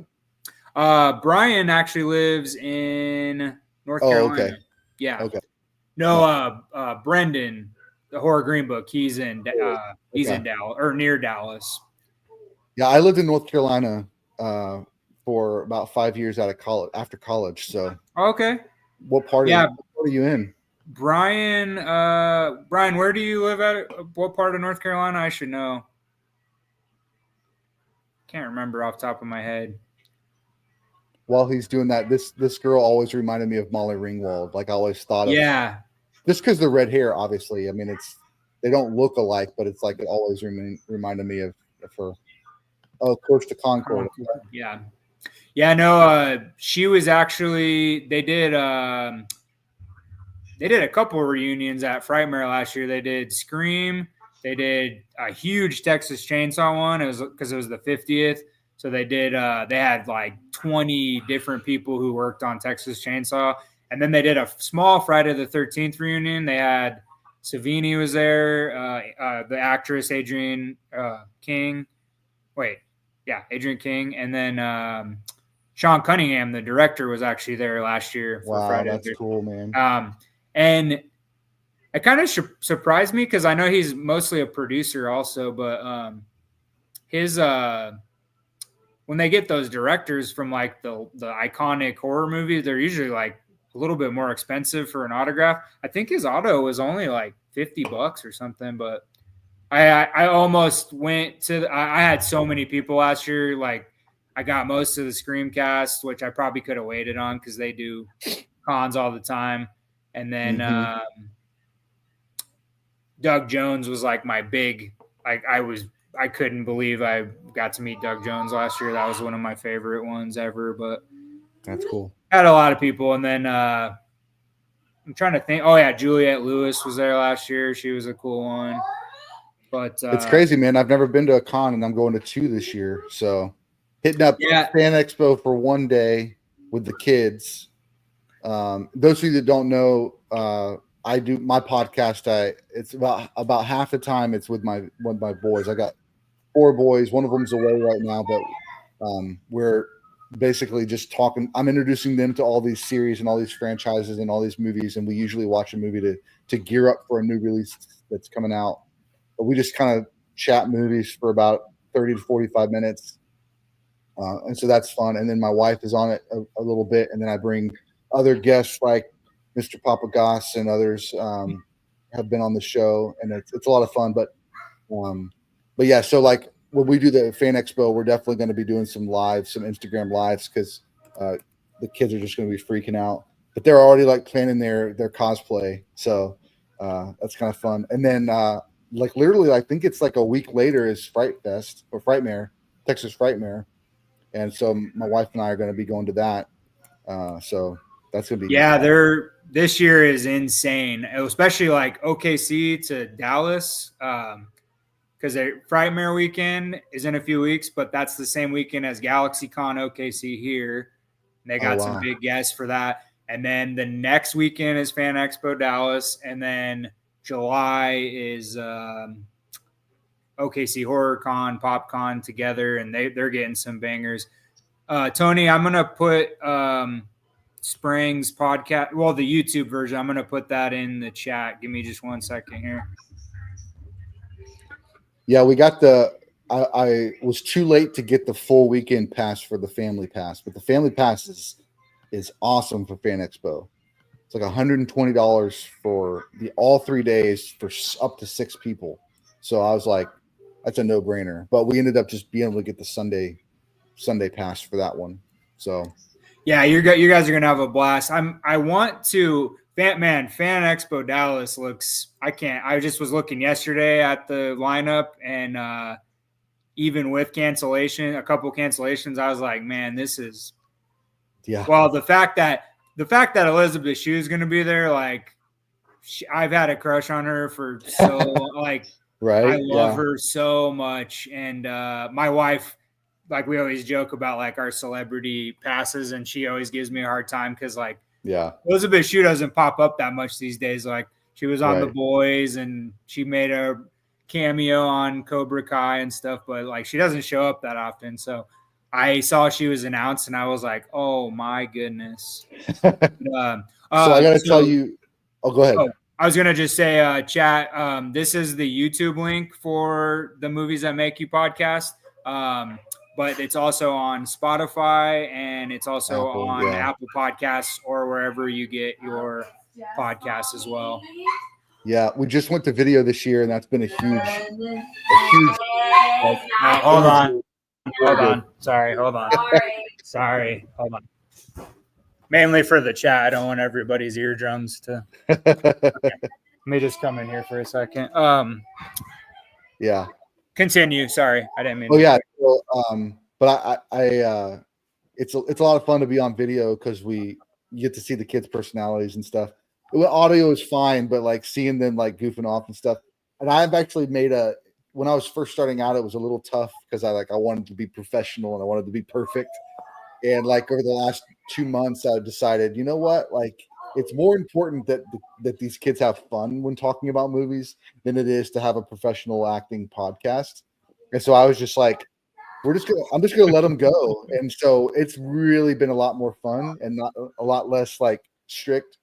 Brian actually lives in North Carolina. Okay. Yeah. Okay. No, Brendan, the Horror Green Book, he's in Dallas or near Dallas. Yeah, I lived in North Carolina for about 5 years after college. So okay. What part are you in? Brian, where do you live at? What part of North Carolina? I should know. Can't remember off the top of my head. While he's doing that, this girl always reminded me of Molly Ringwald. Like I always thought of. Yeah. Just because the red hair, obviously. I mean, they don't look alike, but it's like it always reminded me of her. Oh, Coach to Concord. Yeah. Yeah, no, she was actually, they did a couple of reunions at Frightmare last year. They did Scream. They did a huge Texas Chainsaw one. It was because it was the 50th. So they did, they had like 20 different people who worked on Texas Chainsaw. And then they did a small Friday the 13th reunion. They had Savini was there, the actress Adrienne King. Wait, yeah, Adrienne King. And then Sean Cunningham, the director, was actually there last year for Wow, Friday. that's cool, man. And it kind of surprised me because I know he's mostly a producer also, but his when they get those directors from like the iconic horror movies, they're usually like a little bit more expensive for an autograph. I think his auto was only like $50 or something, but I almost went to I had so many people last year. Like I got most of the Scream cast, which I probably could have waited on because they do cons all the time. And then Doug Jones was like my big, like I couldn't believe I got to meet Doug Jones last year. That was one of my favorite ones ever, but that's cool. Had a lot of people. And then I'm trying to think. Oh yeah, Juliette Lewis was there last year. She was a cool one. But it's crazy, man. I've never been to a con, and I'm going to 2 this year. So hitting up Fan Expo for one day with the kids. Those of you that don't know, I do my podcast. It's about half the time it's with my boys. I got 4 boys. One of them's away right now, but we're basically just talking. I'm introducing them to all these series and all these franchises and all these movies, and we usually watch a movie to gear up for a new release that's coming out. But we just kind of chat movies for about 30 to 45 minutes. And so that's fun. And then my wife is on it a little bit. And then I bring other guests like Mr. Papagas and others have been on the show. And it's a lot of fun. But yeah, so like when we do the Fan Expo, we're definitely going to be doing some Instagram lives because the kids are just going to be freaking out. But they're already like planning their cosplay. So that's kind of fun. And then like literally, I think it's like a week later is Fright Fest or Frightmare, Texas Frightmare. And so my wife and I are going to be going to that. So that's going to be this year is insane, especially like OKC to Dallas because Frightmare weekend is in a few weeks, but that's the same weekend as GalaxyCon OKC here. And they got some big guests for that. And then the next weekend is Fan Expo Dallas. And then July is OKC HorrorCon, PopCon together, and they're getting some bangers. Tony, I'm gonna put Sprang's podcast, well, the YouTube version. I'm gonna put that in the chat. Give me just 1 second here. Yeah, we got I was too late to get the full weekend pass for the family pass, but the family pass is awesome for Fan Expo. It's like $120 for all 3 days for up to 6 people. So I was like, that's a no-brainer. But we ended up just being able to get the Sunday pass for that one. So yeah, you guys are gonna have a blast. I want to Fan Expo Dallas looks. I just was looking yesterday at the lineup, and even with a couple cancellations, I was like, man, this is. Yeah. Well, the fact that Elizabeth Shue is going to be there, like, I've had a crush on her for so like, right? I love her so much, and my wife, like, we always joke about like our celebrity passes, and she always gives me a hard time because like, Elizabeth Shue doesn't pop up that much these days. Like, she was on The Boys, and she made a cameo on Cobra Kai and stuff, but like, she doesn't show up that often, so. I saw she was announced, and I was like, "Oh my goodness!" So I got to tell you. Oh, go ahead. I was gonna just say, chat. This is the YouTube link for the Movies That Make You podcast, but it's also on Spotify, and it's also on Apple Podcasts or wherever you get your podcasts as well. Yeah, we just went to video this year, and that's been a huge. Hold on. Hold on. Sorry. Hold on. Sorry. Hold on. Mainly for the chat. I don't want everybody's eardrums to. Okay. Let me just come in here for a second. Yeah. Continue. Sorry, I didn't mean. Oh yeah. Well, but I it's a lot of fun to be on video because you get to see the kids' personalities and stuff. Audio is fine, but like seeing them like goofing off and stuff. And I've actually when I was first starting out, it was a little tough because I wanted to be professional and I wanted to be perfect. And like over the last 2 months, I've decided, you know what, like it's more important that these kids have fun when talking about movies than it is to have a professional acting podcast. And so I was just like, I'm just gonna let them go. And so it's really been a lot more fun and not a lot less like strict.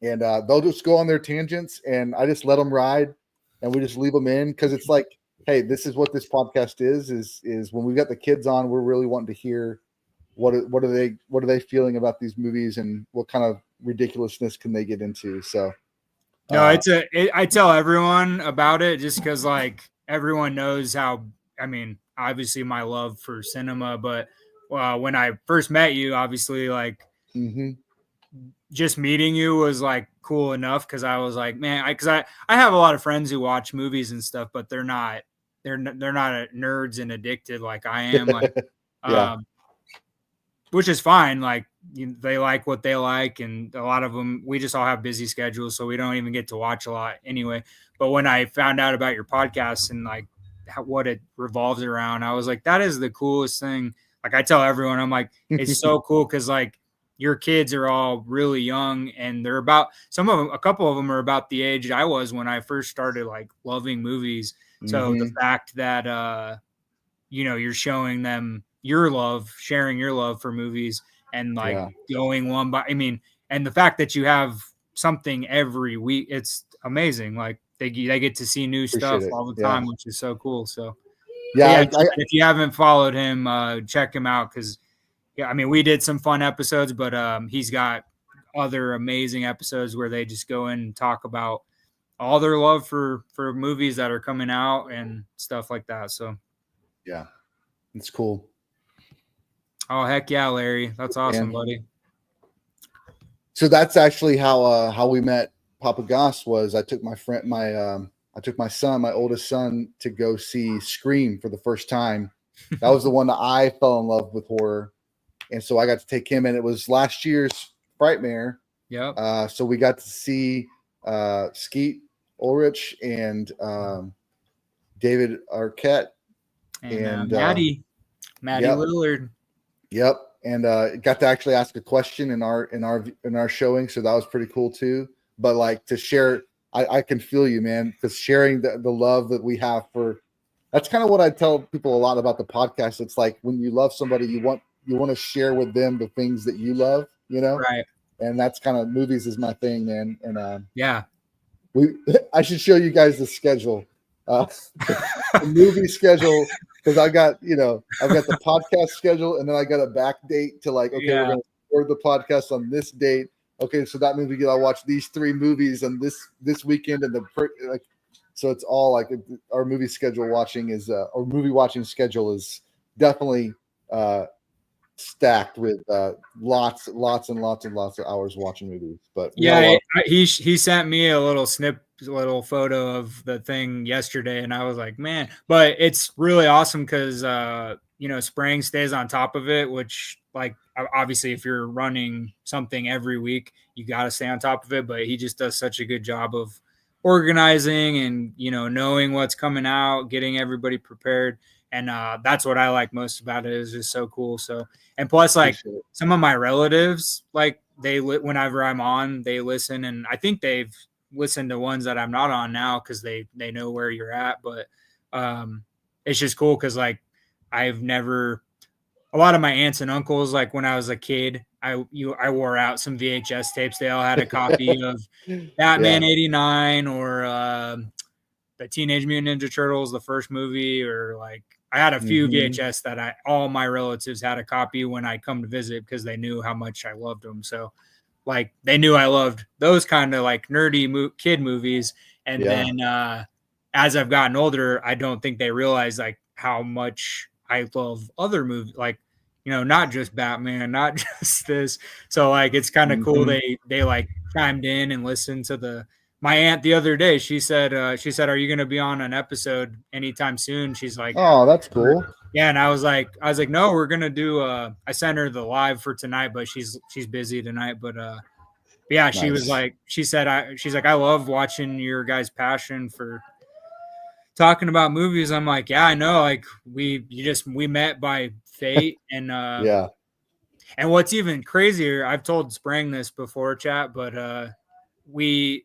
And they'll just go on their tangents, and I just let them ride, and we just leave them in because it's like, hey, this is what this podcast is when we got the kids on, we're really wanting to hear what are they feeling about these movies and what kind of ridiculousness can they get into. So no, I tell everyone about it just because like everyone knows how, I mean, obviously my love for cinema, but when I first met you, obviously like just meeting you was like cool enough because I was like, man, I have a lot of friends who watch movies and stuff, but they're not nerds and addicted like I am. Like, yeah. Which is fine. Like they like what they like, and a lot of them, we just all have busy schedules, so we don't even get to watch a lot anyway. But when I found out about your podcast and like what it revolves around, I was like, that is the coolest thing. Like I tell everyone, I'm like, it's so cool because like your kids are all really young, and they're about a couple of them are about the age I was when I first started like loving movies. So the fact that you're showing them your love, sharing your love for movies, and like going one by, I mean, and the fact that you have something every week, it's amazing. Like they get to see new stuff all the time, which is so cool. So if you haven't followed him, check him out because I mean, we did some fun episodes, but he's got other amazing episodes where they just go in and talk about all their love for movies that are coming out and stuff like that. So yeah, it's cool. Oh heck yeah, Larry! That's awesome, buddy. So that's actually how we met. Papa Goss was I took my son, my oldest son, to go see Scream for the first time. That was the one that I fell in love with horror, and so I got to take him, and it was last year's Frightmare. Yeah. So we got to see Skeet Ulrich and David Arquette and Maddie Lillard. Yep, and got to actually ask a question in our showing, so that was pretty cool too. But like to share, I can feel you, man, because sharing the love that we have for, that's kind of what I tell people a lot about the podcast. It's like when you love somebody, you want to share with them the things that you love, right? And that's kind of, movies is my thing, man. And yeah, I should show you guys the schedule, the movie schedule. Because I've got the podcast schedule, and then I got a back date to like, okay, we're going to record the podcast on this date. Okay, so that means we got to watch these 3 movies on this weekend, and so it's all like our movie schedule watching is or movie watching schedule is definitely stacked with lots and lots of hours watching movies. But he sent me a little photo of the thing yesterday, and I was like, man, but it's really awesome because Sprang stays on top of it, which like obviously if you're running something every week, you got to stay on top of it, but he just does such a good job of organizing and knowing what's coming out, getting everybody prepared. And that's what I like most about it, is just so cool. So, and plus like some of my relatives, like whenever I'm on, they listen, and I think they've listened to ones that I'm not on now because they know where you're at. But it's just cool because like a lot of my aunts and uncles, like when I was a kid, I wore out some VHS tapes. They all had a copy of Batman '89 or the Teenage Mutant Ninja Turtles, the first movie, or like I had a few VHS that all my relatives had a copy when I come to visit because they knew how much I loved them. So like they knew I loved those kind of like nerdy kid movies. And then as I've gotten older, I don't think they realize like how much I love other movies, like, not just Batman, not just this. So like, it's kind of cool. They like chimed in and listened to my aunt the other day, she said, are you going to be on an episode anytime soon? She's like, Oh, that's cool. yeah. And I was like, no, we're going to do, I sent her the live for tonight, but she's busy tonight. But yeah, she was like, she's like, I love watching your guys' passion for talking about movies. I'm like, yeah, I know. Like we met by fate. And, Yeah. and what's even crazier, I've told Sprang this before, chat, but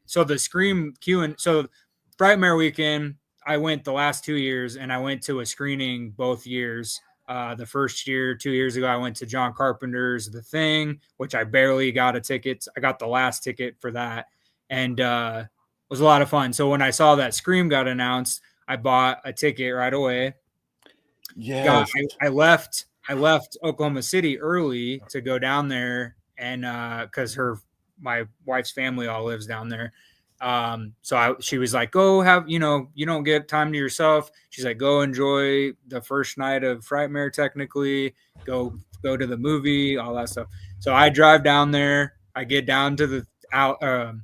so the Scream so Frightmare Weekend, I went the last 2 years, and I went to a screening both years. The first year, 2 years ago, I went to John Carpenter's The Thing, which I barely got a ticket. I got the last ticket for that, and it was a lot of fun. So when I saw that Scream got announced, I bought a ticket right away. Yes. I left Oklahoma City early to go down there, and because my wife's family all lives down there. So she was like, go have, you don't get time to yourself. She's like, go enjoy the first night of Frightmare, technically, go to the movie, all that stuff. So I drive down there. I get down to the Alamo.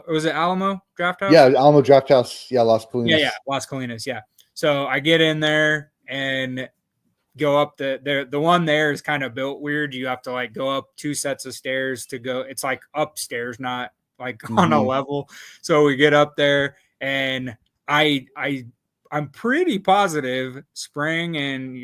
Was it Alamo Draft House? Yeah, Alamo Draft House. Yeah, Las Colinas. Yeah, Las Colinas. Yeah. So I get in there and go up the one there is kind of built weird. You have to like go up 2 sets of stairs to go. It's like upstairs, not like on a level. So we get up there, and I'm pretty positive Sprang and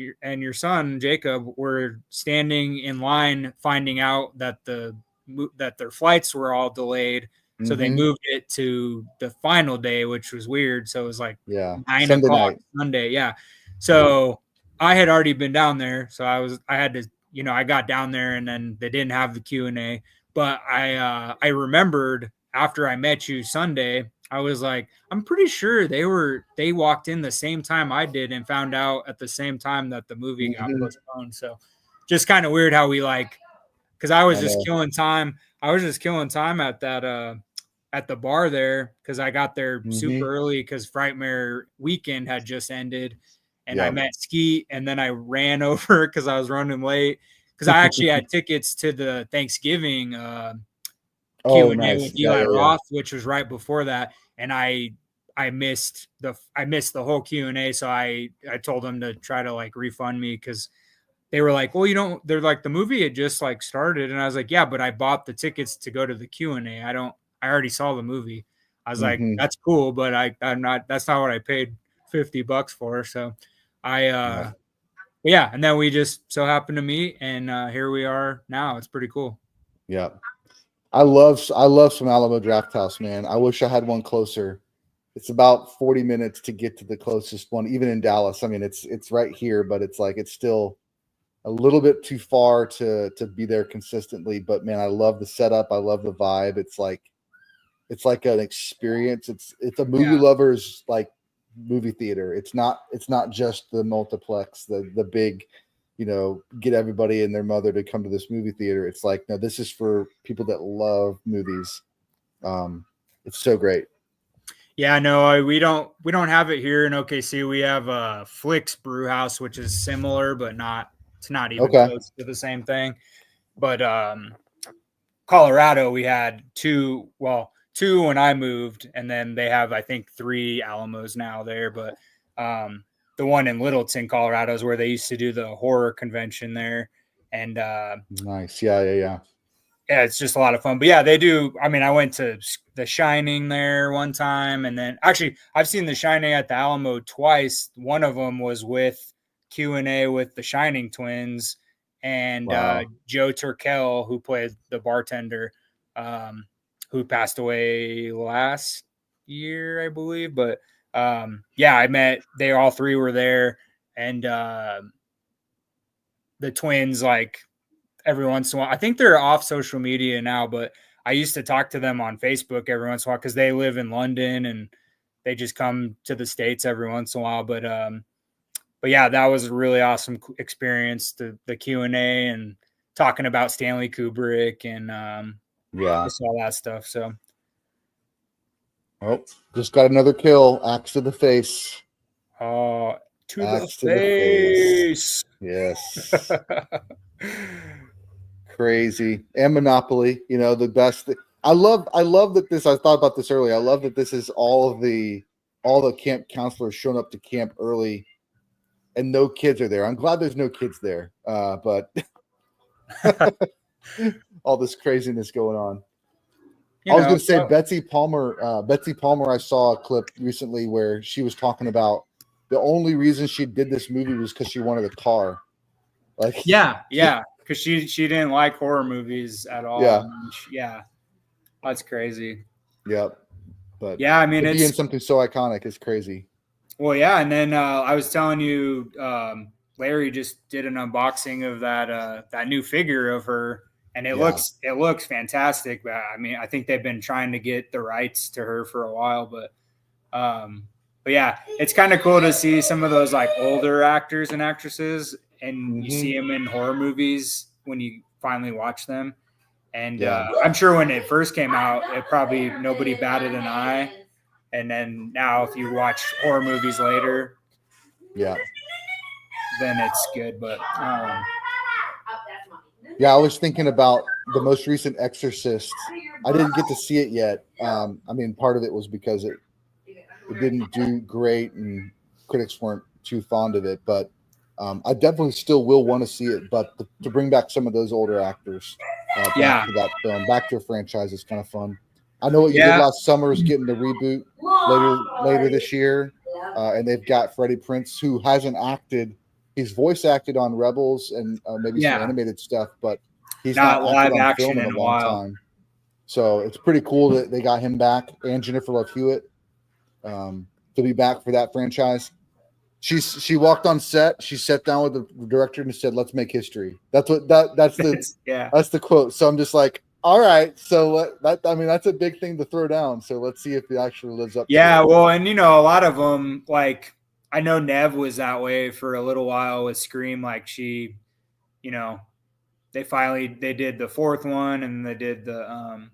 your son Jacob were standing in line, finding out that their flights were all delayed. So they moved it to the final day, which was weird. So it was like 9 Sunday o'clock night. Sunday. Yeah. So I had already been down there. So I had to, I got down there, and then they didn't have the Q&A. But I remembered after I met you Sunday, I was like, I'm pretty sure they walked in the same time I did and found out at the same time that the movie got postponed. So just kind of weird how we because I was just killing time. I was just killing time at that at the bar there, because I got there super early because Frightmare Weekend had just ended, and I met Skeet, and then I ran over because I was running late, because I actually had tickets to the Thanksgiving Q&A with Eli Roth, which was right before that, and I missed the whole Q&A, so I told them to try to like refund me, because they were like, well, they're like, the movie had just like started, and I was like, yeah, but I bought the tickets to go to the Q&A. I already saw the movie. I was like, that's cool, but that's not what I paid $50 for. So yeah, and then we just so happened to meet, and here we are now. It's pretty cool. Yeah. I love some Alamo Draft House, man. I wish I had one closer. It's about 40 minutes to get to the closest one, even in Dallas. I mean, it's right here, but it's still a little bit too far to be there consistently. But man, I love the setup. I love the vibe. It's like an experience. It's a movie lover's like movie theater. It's not just the multiplex, the big, get everybody and their mother to come to this movie theater. It's like, no, this is for people that love movies. It's so great. Yeah, no, we don't have it here in OKC. We have a Flicks Brew House, which is similar, but it's not even close to the same thing. But Colorado, we had two when I moved, and then they have, I think, 3 Alamos now there. But the one in Littleton, Colorado, is where they used to do the horror convention there. And nice. Yeah, it's just a lot of fun. But yeah, they do. I mean, I went to The Shining there one time, and then actually I've seen The Shining at the Alamo twice. One of them was with Q&A with the Shining twins, and Joe Turkel, who played the bartender, who passed away last year, I believe. But they all 3 were there, and the twins, like, every once in a while. I think they're off social media now, but I used to talk to them on Facebook every once in a while, because they live in London and they just come to the States every once in a while. But yeah, that was a really awesome experience, the Q&A and talking about Stanley Kubrick and just all that stuff. So just got another kill. Axe to the face. To the face. Yes. Crazy. And Monopoly, the best. I love that this. I thought about this earlier. I love that this is all the camp counselors showing up to camp early, and no kids are there. I'm glad there's no kids there, but all this craziness going on. I was going to say Betsy Palmer. Betsy Palmer. I saw a clip recently where she was talking about the only reason she did this movie was because she wanted a car. Like, yeah, because she didn't like horror movies at all. Yeah, yeah, that's crazy. Yep. But yeah, I mean, to be in something so iconic is crazy. Well, yeah, and then I was telling you, Larry just did an unboxing of that new figure of her, and it looks fantastic. But I mean, I think they've been trying to get the rights to her for a while, but yeah, it's kind of cool to see some of those like older actors and actresses, and you see them in horror movies when you finally watch them. And I'm sure when it first came out, it probably nobody batted an eye. And then now, if you watch horror movies later, then it's good. But I was thinking about the most recent Exorcist. I didn't get to see it yet. I mean, part of it was because it didn't do great, and critics weren't too fond of it. But I definitely still will want to see it. But to bring back some of those older actors back to that film, back to a franchise, is kind of fun. I know what you did last summer is getting the reboot later this year, and they've got Freddie Prinze, who hasn't acted. He's voice acted on Rebels and maybe some animated stuff, but he's not live acted on action film in a long time. So it's pretty cool that they got him back, and Jennifer Love Hewitt to be back for that franchise. She walked on set. She sat down with the director and said, "Let's make history." That's the quote. So I'm just like, all right, so that's a big thing to throw down. So let's see if it actually lives up. Yeah, well, and a lot of them, like I know Nev was that way for a little while with Scream. Like she, they did the fourth one and they did the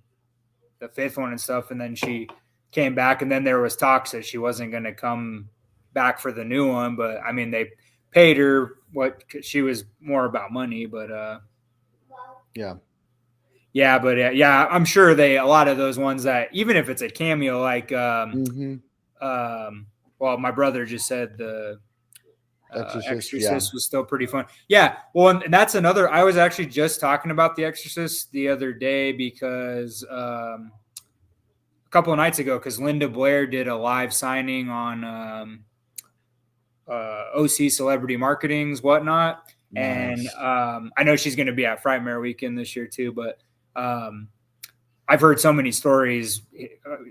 fifth one and stuff, and then she came back, and then there was talks that she wasn't going to come back for the new one. But I mean, they paid her what she was more about money, but Yeah, but I'm sure a lot of those ones that even if it's a cameo, like well, my brother just said the Exorcist was still pretty fun. Yeah, well, and that's another. I was actually just talking about the Exorcist the other day because a couple of nights ago, because Linda Blair did a live signing on OC Celebrity Marketing's Whatnot, nice. And I know she's going to be at Frightmare Weekend this year too, but. I've heard so many stories.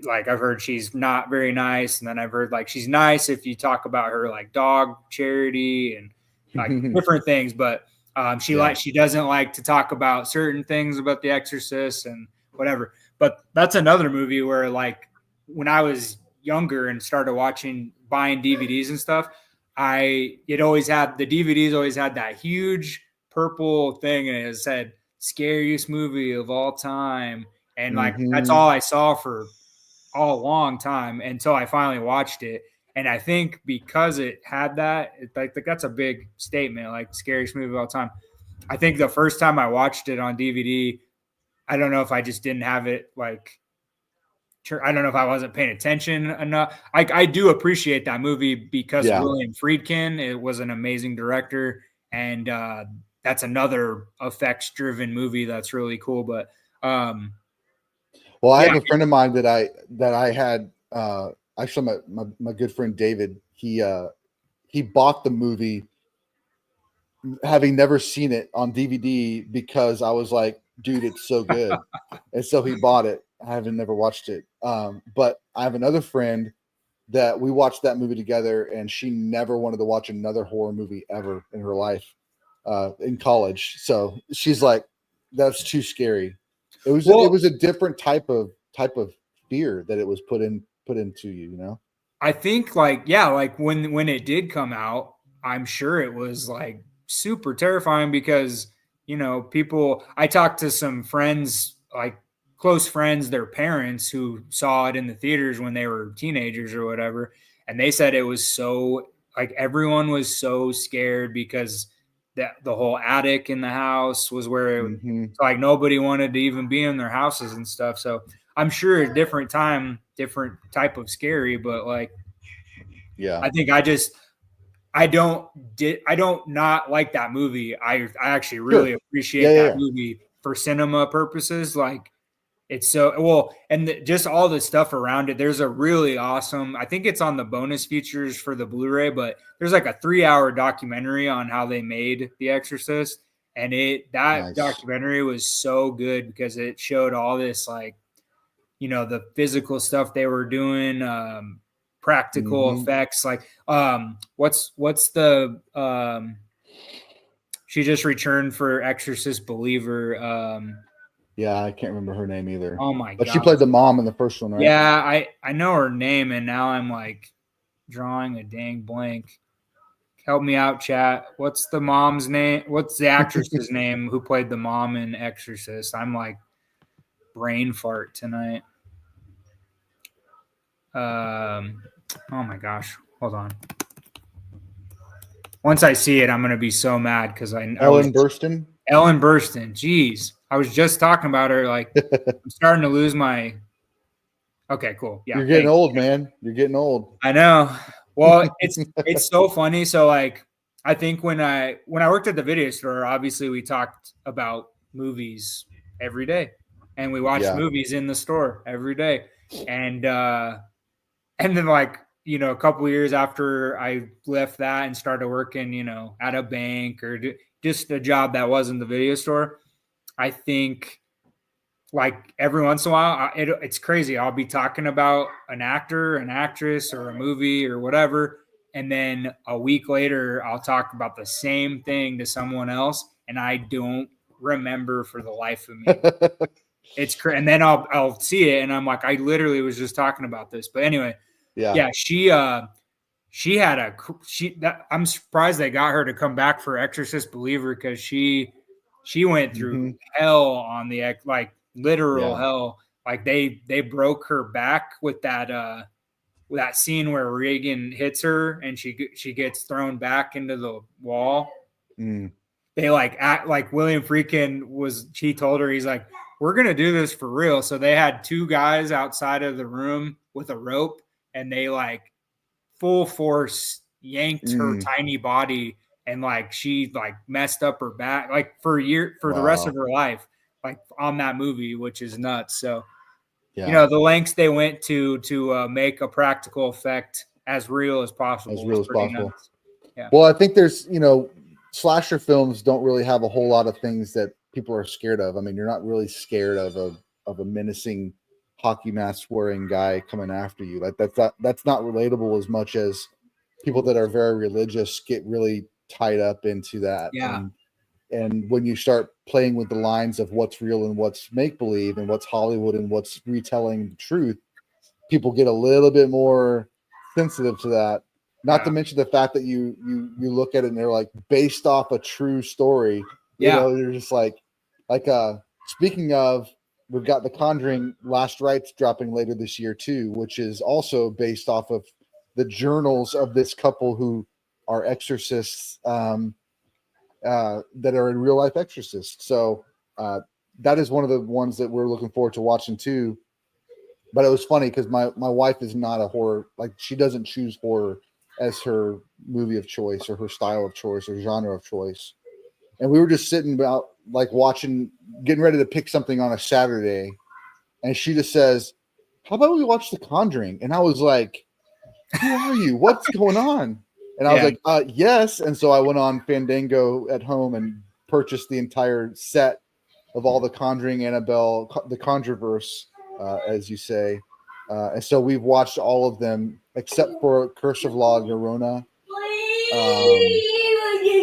Like I've heard she's not very nice, and then I've heard like she's nice if you talk about her like dog charity and like different things. But she doesn't like to talk about certain things about The Exorcist and whatever. But that's another movie where like when I was younger and started buying DVDs and stuff, the DVDs always had that huge purple thing, and it said scariest movie of all time, and like that's all I saw for a long time until I finally watched it. And I think because it had that, like that's a big statement, like scariest movie of all time. I think the first time I watched it on DVD, I don't know if I just didn't have it like I don't know if I wasn't paying attention enough. I do appreciate that movie because William Friedkin, it was an amazing director, and that's another effects-driven movie that's really cool. But well, I have a friend of mine that I had actually my good friend David. He bought the movie having never seen it on DVD because I was like, dude, it's so good, and so he bought it. I haven't never watched it, but I have another friend that we watched that movie together, and she never wanted to watch another horror movie ever in her life. In college, so she's like, "That's too scary." It was a different type of fear that it was put into you. I think like when it did come out, I'm sure it was like super terrifying because people. I talked to some friends, like close friends, their parents who saw it in the theaters when they were teenagers or whatever, and they said it was so like everyone was so scared because the whole attic in the house was where Mhm. like nobody wanted to even be in their houses and stuff. So I'm sure a different time, different type of scary, but like Yeah. I think I don't not like that movie. I actually really Sure. appreciate Yeah. that movie for cinema purposes. Like it's so well, and just all the stuff around it. There's a really awesome. I think it's on the bonus features for the Blu-ray, but there's like a 3-hour documentary on how they made The Exorcist, and that Nice. documentary was so good because it showed all this like the physical stuff they were doing, practical Mhm. effects. Like what's the she just returned for Exorcist Believer. Yeah, I can't remember her name either. Oh my But she gosh. played the mom in the first one, right? Yeah, I know her name, and now I'm like drawing a dang blank. Help me out, chat. What's the mom's name? What's the actress's name who played the mom in Exorcist? I'm like brain fart tonight. Oh my gosh, hold on. Once I see it, I'm gonna be so mad because I was Ellen Burstyn. Ellen Burstyn. Jeez, I was just talking about her. Like, I'm starting to lose my. Okay, cool. Yeah, You're getting old, man. You're getting old. I know. Well, it's so funny. So like, I think when I worked at the video store, obviously we talked about movies every day, and we watched Yeah. movies in the store every day, and then like a couple years after I left that and started working at a bank or just a job that wasn't the video store, I think like every once in a while it's crazy. I'll be talking about an actor, an actress, or a movie or whatever, and then a week later I'll talk about the same thing to someone else and I don't remember for the life of me. It's crazy. And then I'll see it and I'm like, I literally was just talking about this. But anyway, yeah, she had I'm surprised they got her to come back for Exorcist Believer because she went through hell on the like literal hell. Like they broke her back with that scene where Reagan hits her and she gets thrown back into the wall. They like act like William Friedkin he told her, he's like, we're gonna do this for real. So they had 2 guys outside of the room with a rope and they like full force yanked her tiny body and like she like messed up her back like for the rest of her life, like on that movie, which is nuts. So the lengths they went to make a practical effect as real as possible. As real as possible. Nuts. Yeah. Well, I think there's slasher films don't really have a whole lot of things that people are scared of. I mean, you're not really scared of a menacing hockey mask wearing guy coming after you. Like that's not relatable as much as people that are very religious get really tied up into that. Yeah. And when you start playing with the lines of what's real and what's make believe and what's Hollywood and what's retelling the truth, people get a little bit more sensitive to that. Not to mention the fact that you look at it and they're like based off a true story. You're just like speaking of, we've got The Conjuring Last Rites dropping later this year too, which is also based off of the journals of this couple who are exorcists that are in real life exorcists. So that is one of the ones that we're looking forward to watching too. But it was funny because my wife is not a horror, like she doesn't choose horror as her movie of choice or her style of choice or genre of choice. And we were just sitting about like watching, getting ready to pick something on a Saturday. And she just says, how about we watch The Conjuring? And I was like, who are you? What's going on? And I was like, yes. And so I went on Fandango at home and purchased the entire set of all the Conjuring, Annabelle, the Conjureverse, as you say. And so we've watched all of them except for Curse of La Llorona.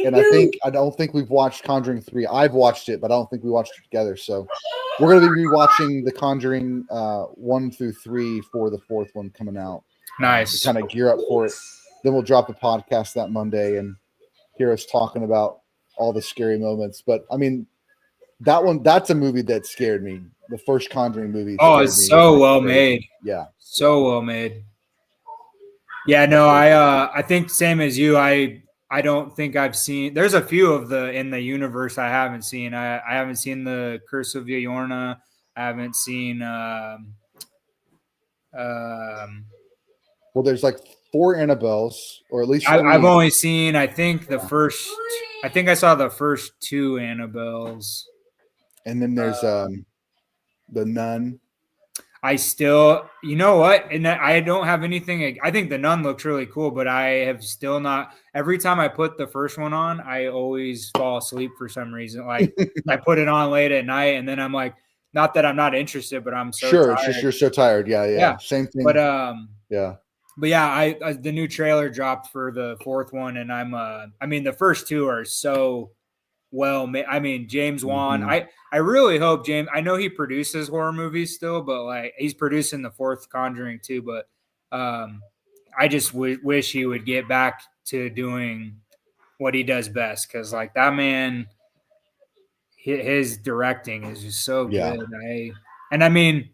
And I don't think we've watched Conjuring 3. I've watched it, but I don't think we watched it together. So we're going to be rewatching The Conjuring 1 through 3 for the 4th one coming out. Nice. To kind of gear up for it. Then we'll drop the podcast that Monday and hear us talking about all the scary moments. But I mean, that's a movie that scared me. The first Conjuring movie. Oh, it's so well made. Yeah. So well made. Yeah, no, I think same as you. I I don't think I've seen. There's a few of the in the universe I haven't seen. I haven't seen the Curse of Yorna. I haven't seen. Well, there's like 4 Annabelles, or at least I've 3. only seen. I think the first. I think I saw the first 2 Annabelles. And then there's the Nun. I still, you know what? And I don't have anything. I think the Nun looks really cool, but I have still not. Every time I put the first one on, I always fall asleep for some reason. Like I put it on late at night, and then I'm like, not that I'm not interested, but I'm so Sure, it's tired. just you're so tired. Yeah, Yeah, same thing. But yeah. But yeah, I the new trailer dropped for the 4th one, and I mean, the first 2 are so well made. I mean, James Wan. Mhm. I really hope James. I know he produces horror movies still, but like he's producing the 4th Conjuring too. But I just wish he would get back to doing what he does best, because like that man, his directing is just so Yeah. good. I mean,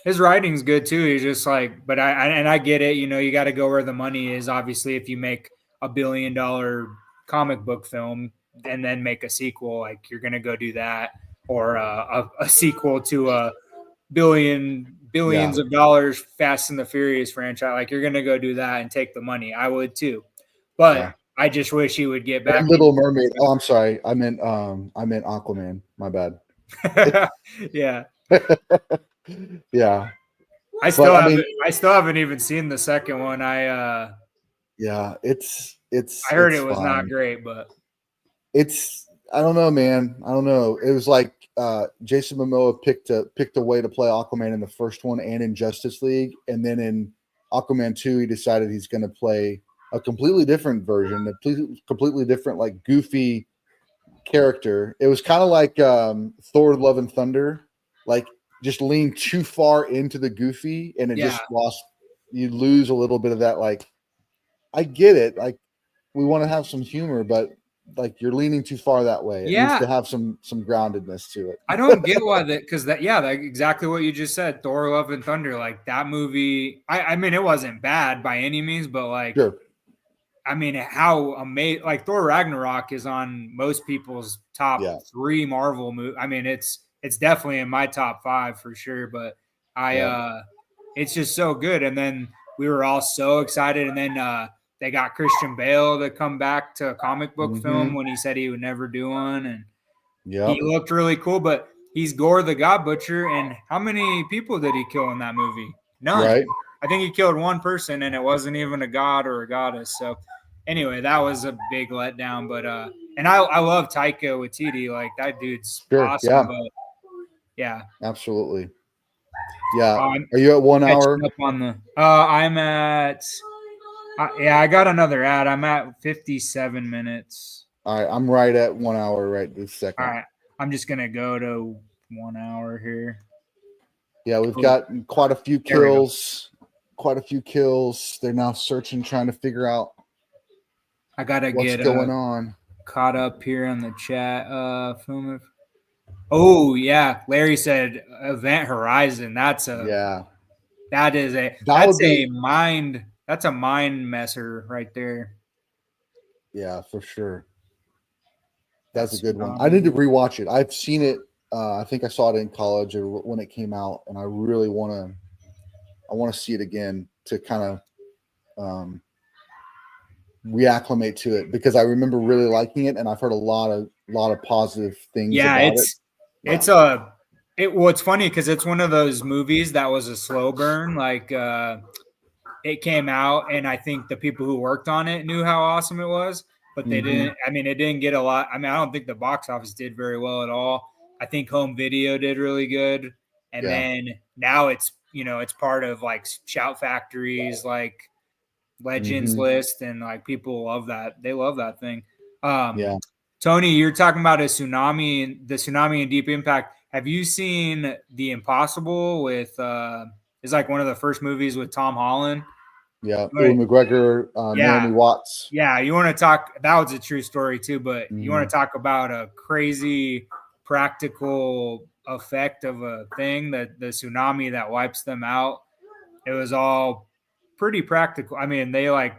his writing's good too. He's just like, but I get it. You know, you got to go where the money is. Obviously, if you make $1 billion comic book film and then make a sequel, like you're gonna go do that, or a sequel to a billions of dollars Fast and the Furious franchise. Like you're gonna go do that and take the money. I would too, but I just wish he would get back. And Little Mermaid. Oh, I'm sorry. I meant Aquaman. My bad. Yeah. Yeah. I still haven't even seen the second one. Yeah, it's I heard it's it was fine. not great, but I don't know, man. I don't know. It was like Jason Momoa picked a way to play Aquaman in the first one and in Justice League, and then in Aquaman 2 he decided he's going to play a completely different version, a completely different, like, goofy character. It was kind of like Thor: Love and Thunder, like just leaned too far into the goofy, and it just lost. You lose a little bit of that. Like, I get it. Like, we want to have some humor, but like you're leaning too far that way. It needs to have some groundedness to it. I don't get why that, because that exactly what you just said. Thor: Love and Thunder, like that movie. I mean, it wasn't bad by any means, but like, sure. I mean, how amazing! Like Thor Ragnarok is on most people's top 3 Marvel movie. I mean, it's definitely in my top 5 for sure. But it's just so good. And then we were all so excited, and then they got Christian Bale to come back to a comic book film when he said he would never do one, and he looked really cool. But he's Gore the God Butcher, and how many people did he kill in that movie? None. Right. I think he killed one person, and it wasn't even a god or a goddess. So anyway, that was a big letdown. But and I love Taika Waititi. Like that dude's awesome. Yeah. But yeah, absolutely. Yeah. Are you at 1 hour? Up on the I'm at I got another ad. I'm at 57 minutes. All right, I'm right at 1 hour right this second. All right, I'm just gonna go to 1 hour here. Yeah, we've got quite a few kills. They're now searching, trying to figure out. I gotta what's going on. Caught up here on the chat. Oh yeah, Larry said Event Horizon. That's a mind messer right there. Yeah, for sure. That's a good one. I need to rewatch it. I've seen it. I think I saw it in college or when it came out, and I really want to see it again to kind of reacclimate to it, because I remember really liking it, and I've heard a lot of positive things about it. It's funny because it's one of those movies that was a slow burn. Like it came out, and I think the people who worked on it knew how awesome it was, but they didn't. I mean, it didn't get a lot. I mean, I don't think the box office did very well at all. I think home video did really good, and then now it's it's part of like Shout Factory's like Legends list, and like people love that. They love that thing. Tony, you're talking about the tsunami and Deep Impact. Have you seen The Impossible with it's like one of the first movies with Tom Holland? Yeah, Ewan McGregor, Naomi Watts. Yeah, you want to talk, that was a true story too, but you want to talk about a crazy practical effect of a thing, that the tsunami that wipes them out. It was all pretty practical. I mean, they like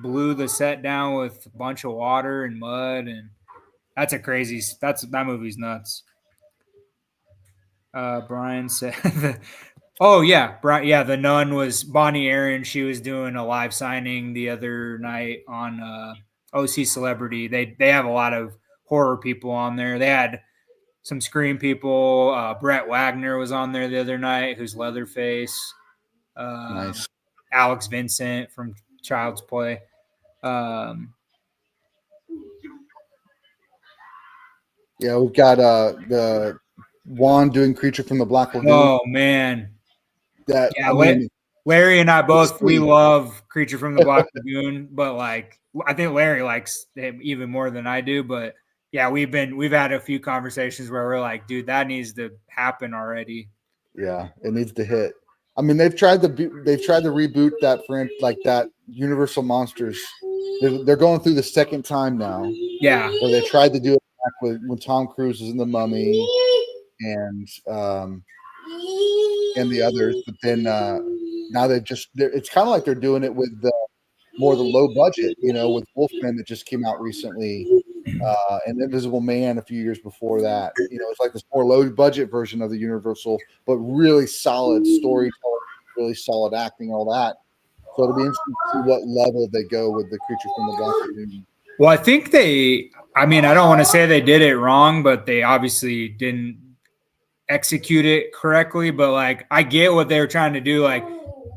blew the set down with a bunch of water and mud, and that movie's nuts. Brian said, "Oh yeah, Brian. Yeah, the Nun was Bonnie Aaron. She was doing a live signing the other night on OC Celebrity. They have a lot of horror people on there. They had some Scream people. Brett Wagner was on there the other night, who's Leatherface. Nice. Alex Vincent from Child's Play. Yeah, we've got the Juan doing Creature from the Black Lagoon. Oh man, that yeah. I mean, Larry and I both we sweet. love Creature from the Black Lagoon, but like I think Larry likes him even more than I do. But yeah, we've had a few conversations where we're like, dude, that needs to happen already. Yeah, it needs to hit. I mean, they've tried to reboot that like that Universal Monsters. They're going through the second time now. Yeah, where they tried to do it back when Tom Cruise was in The Mummy and the others, but then now it's kind of like they're doing it with more the low budget, with Wolfman that just came out recently, and Invisible Man a few years before that. It's like this more low budget version of the Universal, but really solid storytelling, really solid acting, all that. So it'll be interesting to see what level they go with the Creature from the Black Lagoon. Well, I think I don't want to say they did it wrong, but they obviously didn't execute it correctly. But like, I get what they were trying to do. Like,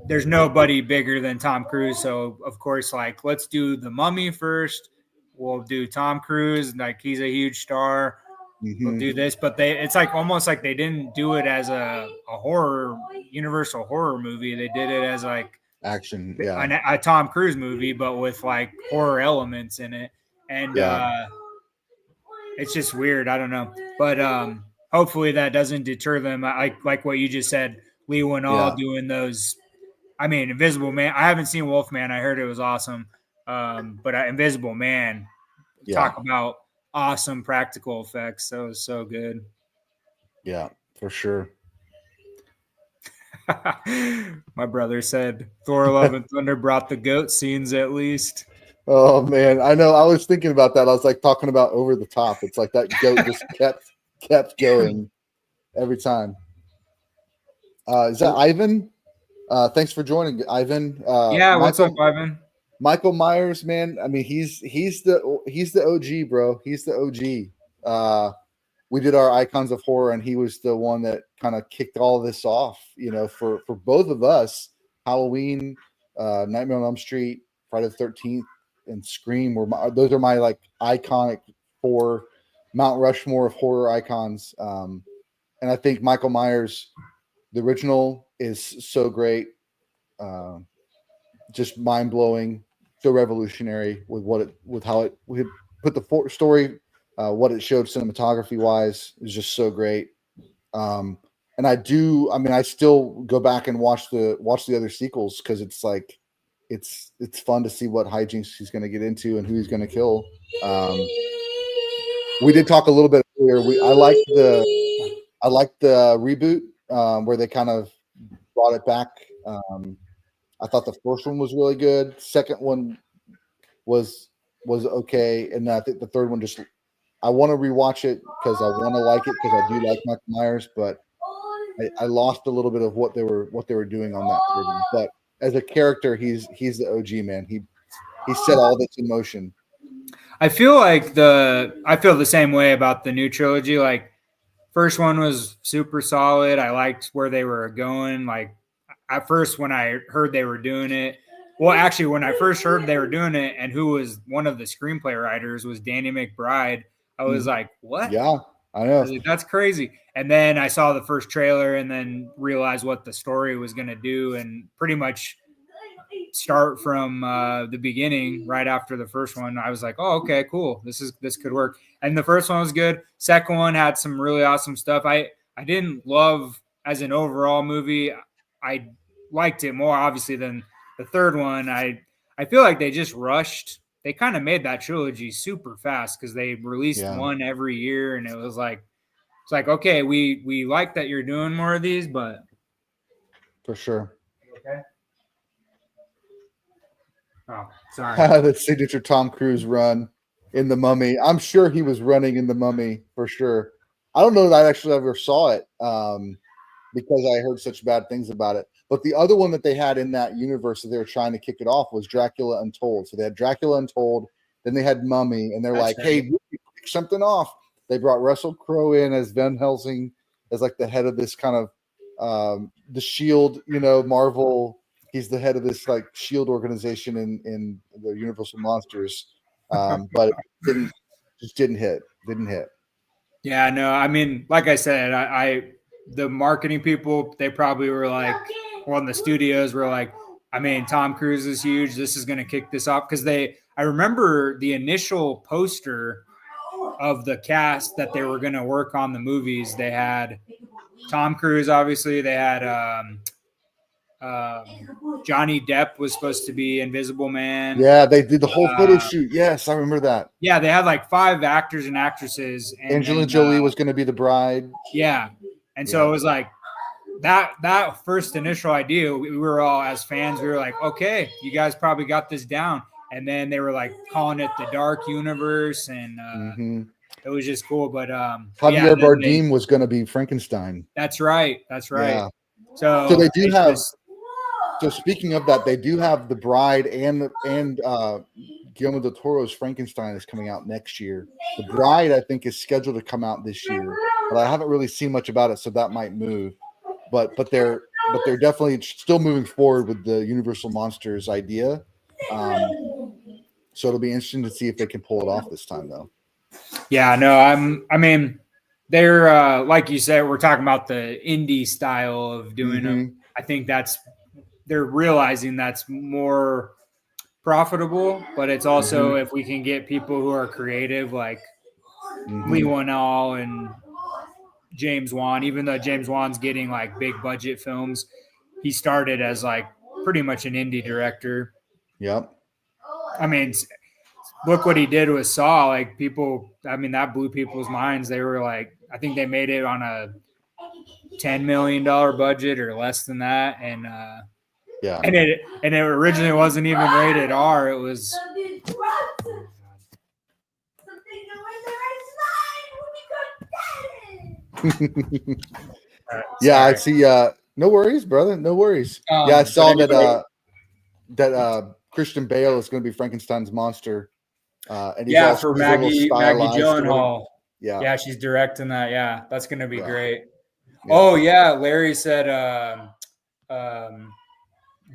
there's nobody bigger than Tom Cruise. So, of course, like, let's do The Mummy first. We'll do Tom Cruise. Like, he's a huge star. We'll do this. But it's like almost like they didn't do it as a horror, Universal horror movie. They did it as like, action, yeah, a Tom Cruise movie, but with like horror elements in it, and it's just weird. I don't know, but hopefully that doesn't deter them. Like what you just said, Lee Winnall doing those. I mean, Invisible Man. I haven't seen Wolfman. I heard it was awesome, but Invisible Man, talk about awesome practical effects. That was so good. Yeah, for sure. My brother said Thor: Love and Thunder brought the goat scenes at least. Oh man, I know. I was thinking about that. I was like talking about over the top. It's like that goat just kept going every time. Is that Ivan? Thanks for joining, Ivan. What's up, Ivan? Michael Myers, man. I mean, he's the OG, bro. He's the OG. We did our Icons of Horror, and he was the one that kind of kicked all this off, for both of us. Halloween, Nightmare on Elm Street, Friday the 13th, and Scream those are my like iconic Mount Rushmore of horror icons. And I think Michael Myers, the original, is so great, just mind blowing, so revolutionary with how it put the story. What it showed cinematography wise is just so great. And I still go back and watch the other sequels because it's like, it's fun to see what hijinks he's going to get into and who he's going to kill. We did talk a little bit earlier. I like the reboot where they kind of brought it back. I thought the first one was really good. Second one was okay, and I think the third one I want to rewatch it because I want to like it because I do like Michael Myers, but I lost a little bit of what they were doing on that third one. But as a character, he's the OG, man. He set all this in motion. I feel the same way about the new trilogy. Like, first one was super solid. I liked where they were going. Like, at first when I heard they were doing it, well, actually, when I first heard they were doing it and who was one of the screenplay writers was Danny McBride, I was like, what? Yeah, I know. I was like, that's crazy. And then I saw the first trailer and then realized what the story was going to do and pretty much start from the beginning right after the first one. I was like, oh, okay, cool. This could work. And the first one was good. Second one had some really awesome stuff. I didn't love as an overall movie. I liked it more obviously than the third one. I feel like they just rushed. They kind of made that trilogy super fast because they released one every year, and it was like, it's like, okay, we like that you're doing more of these, but for sure. Okay. Oh, sorry. The signature Tom Cruise run in The Mummy. I'm sure he was running in The Mummy for sure. I don't know that I actually ever saw it because I heard such bad things about it. But the other one that they had in that universe that they were trying to kick it off was Dracula Untold. So they had Dracula Untold, then they had Mummy, and they're That's like, right. hey, we can kick something off. They brought Russell Crowe in as Van Helsing, as like the head of this kind of the Shield, Marvel. He's the head of this like Shield organization in the Universal Monsters, but it didn't hit. Yeah, no, I mean, like I said, I the marketing people, they probably were like, well, in the studios were like, I mean, Tom Cruise is huge. This is going to kick this off because I remember the initial poster of the cast that they were going to work on the movies. They had Tom Cruise, obviously. They had Johnny Depp was supposed to be Invisible Man. Yeah, they did the whole photo shoot. Yes, I remember that. Yeah, they had like 5 actors and actresses. And Angelina Jolie was going to be the bride. Yeah. And so it was like that first initial idea, we were all, as fans, we were like, okay, you guys probably got this down. And then they were like calling it the Dark Universe, and it was just cool. But Javier Bardem was going to be Frankenstein. That's right. Yeah. So they do have. So speaking of that, they do have The Bride and Guillermo del Toro's Frankenstein is coming out next year. The Bride, I think, is scheduled to come out this year, but I haven't really seen much about it, so that might move. But they're definitely still moving forward with the Universal Monsters idea. So it'll be interesting to see if they can pull it off this time, though. Yeah, no, I mean, they're like you said, we're talking about the indie style of doing them. I think they're realizing that's more profitable, but it's also if we can get people who are creative like Lee Whannell and James Wan, even though James Wan's getting like big budget films, he started as like pretty much an indie director. Yep. I mean, look what he did with Saw. Like people, I mean, that blew people's minds. They were like, I think they made it on a $10 million budget or less than that. And yeah, and it originally wasn't even rated R. It was. Yeah, I see. No worries, brother. No worries. Yeah, I saw that Christian Bale is going to be Frankenstein's monster. And he's for Maggie Gyllenhaal. Yeah, she's directing that. Yeah, that's going to be great. Yeah. Oh yeah, Larry said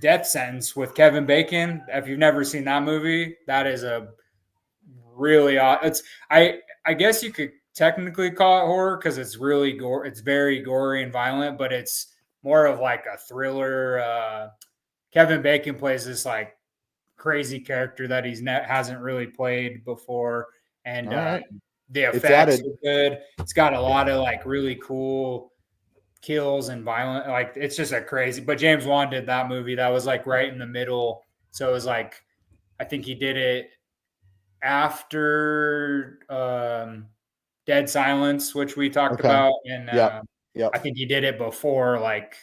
Death Sentence with Kevin Bacon. If you've never seen that movie, that is a really I guess you could technically call it horror because it's really it's very gory and violent, but it's more of like a thriller. Kevin Bacon plays this like crazy character that hasn't really played before, and the effects are good. It's got a lot of like really cool kills and violent, like it's just a crazy. But James Wan did that movie that was like right in the middle, so it was like I think he did it after Dead Silence, which we talked about, and I think he did it before like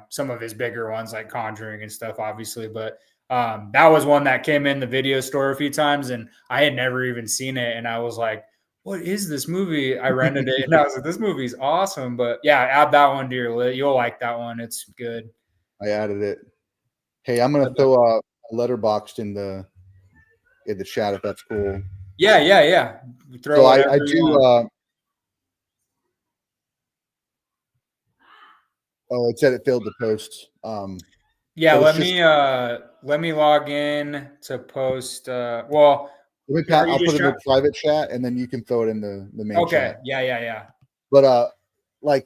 some of his bigger ones like Conjuring and stuff, obviously. But that was one that came in the video store a few times, and I had never even seen it, and I was like, what is this movie? I rented it, and I was like, this movie's awesome. But yeah, add that one to your list. You'll like that one. It's good. I added it. Hey, I'm gonna throw a Letterboxd in the chat if that's cool. Yeah. So I do. It said it failed to post. Let me log in to post. I'll put it in the private chat, and then you can throw it in the main chat. Okay. Yeah. But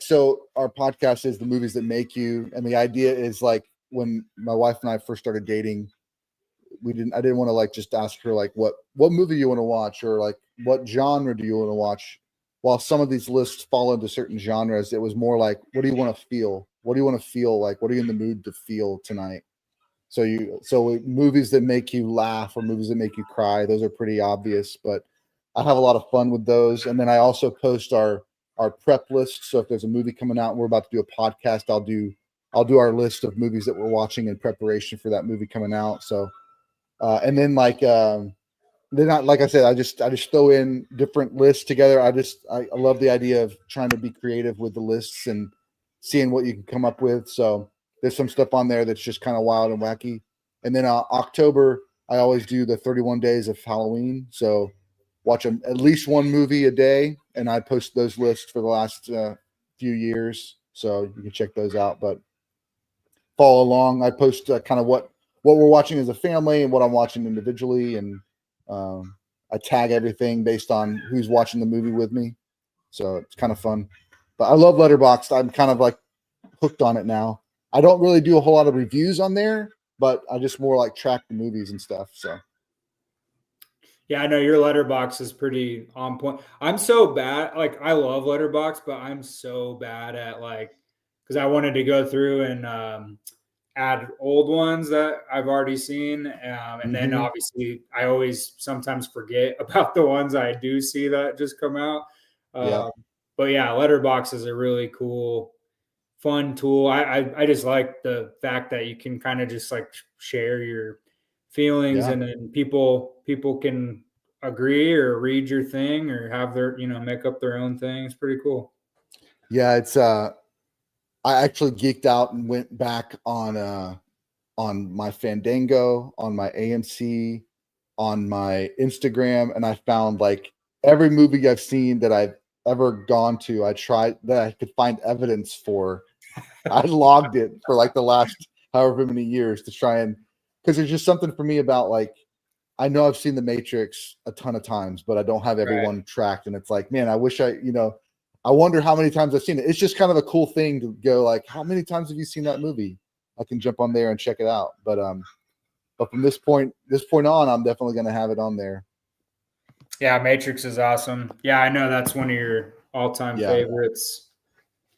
so our podcast is The Movies That Make You, and the idea is like when my wife and I first started dating, I didn't want to like just ask her like what movie you want to watch or like what genre do you want to watch. While some of these lists fall into certain genres, it was more like, what do you want to feel? What do you want to feel like? What are you in the mood to feel tonight? So movies that make you laugh or movies that make you cry, those are pretty obvious, but I have a lot of fun with those. And then I also post our prep list. So if there's a movie coming out and we're about to do a podcast, I'll I'll do our list of movies that we're watching in preparation for that movie coming out. So, and then they're not, like I said, I just throw in different lists together. I love the idea of trying to be creative with the lists and seeing what you can come up with. So there's some stuff on there that's just kind of wild and wacky. And then October, I always do the 31 days of Halloween. So watch at least one movie a day, and I post those lists for the last few years. So you can check those out. But follow along. I post kind of what we're watching as a family and what I'm watching individually, and I tag everything based on who's watching the movie with me. So it's kind of fun. But I love Letterboxd. I'm kind of like hooked on it now. I don't really do a whole lot of reviews on there, but I just more like track the movies and stuff. So yeah, I know your letterbox is pretty on point. I'm so bad. Like, I love letterbox, but I'm so bad at because I wanted to go through and add old ones that I've already seen. And then obviously I always sometimes forget about the ones I do see that just come out. But yeah, letterbox is a really cool, fun tool. I just like the fact that you can kind of just like share your feelings, and then people can agree or read your thing or have their, make up their own thing. It's pretty cool. Yeah, it's I actually geeked out and went back on my Fandango, on my AMC, on my Instagram, and I found like every movie I've seen that I've ever gone to, I tried that I could find evidence for. I logged it for like the last however many years to try and, because there's just something for me about like, I know I've seen The Matrix a ton of times, but I don't have everyone tracked. And it's like, man, I wish I wonder how many times I've seen it. It's just kind of a cool thing to go like, how many times have you seen that movie? I can jump on there and check it out. But from this point on, I'm definitely going to have it on there. Yeah, Matrix is awesome. Yeah, I know that's one of your all-time favorites.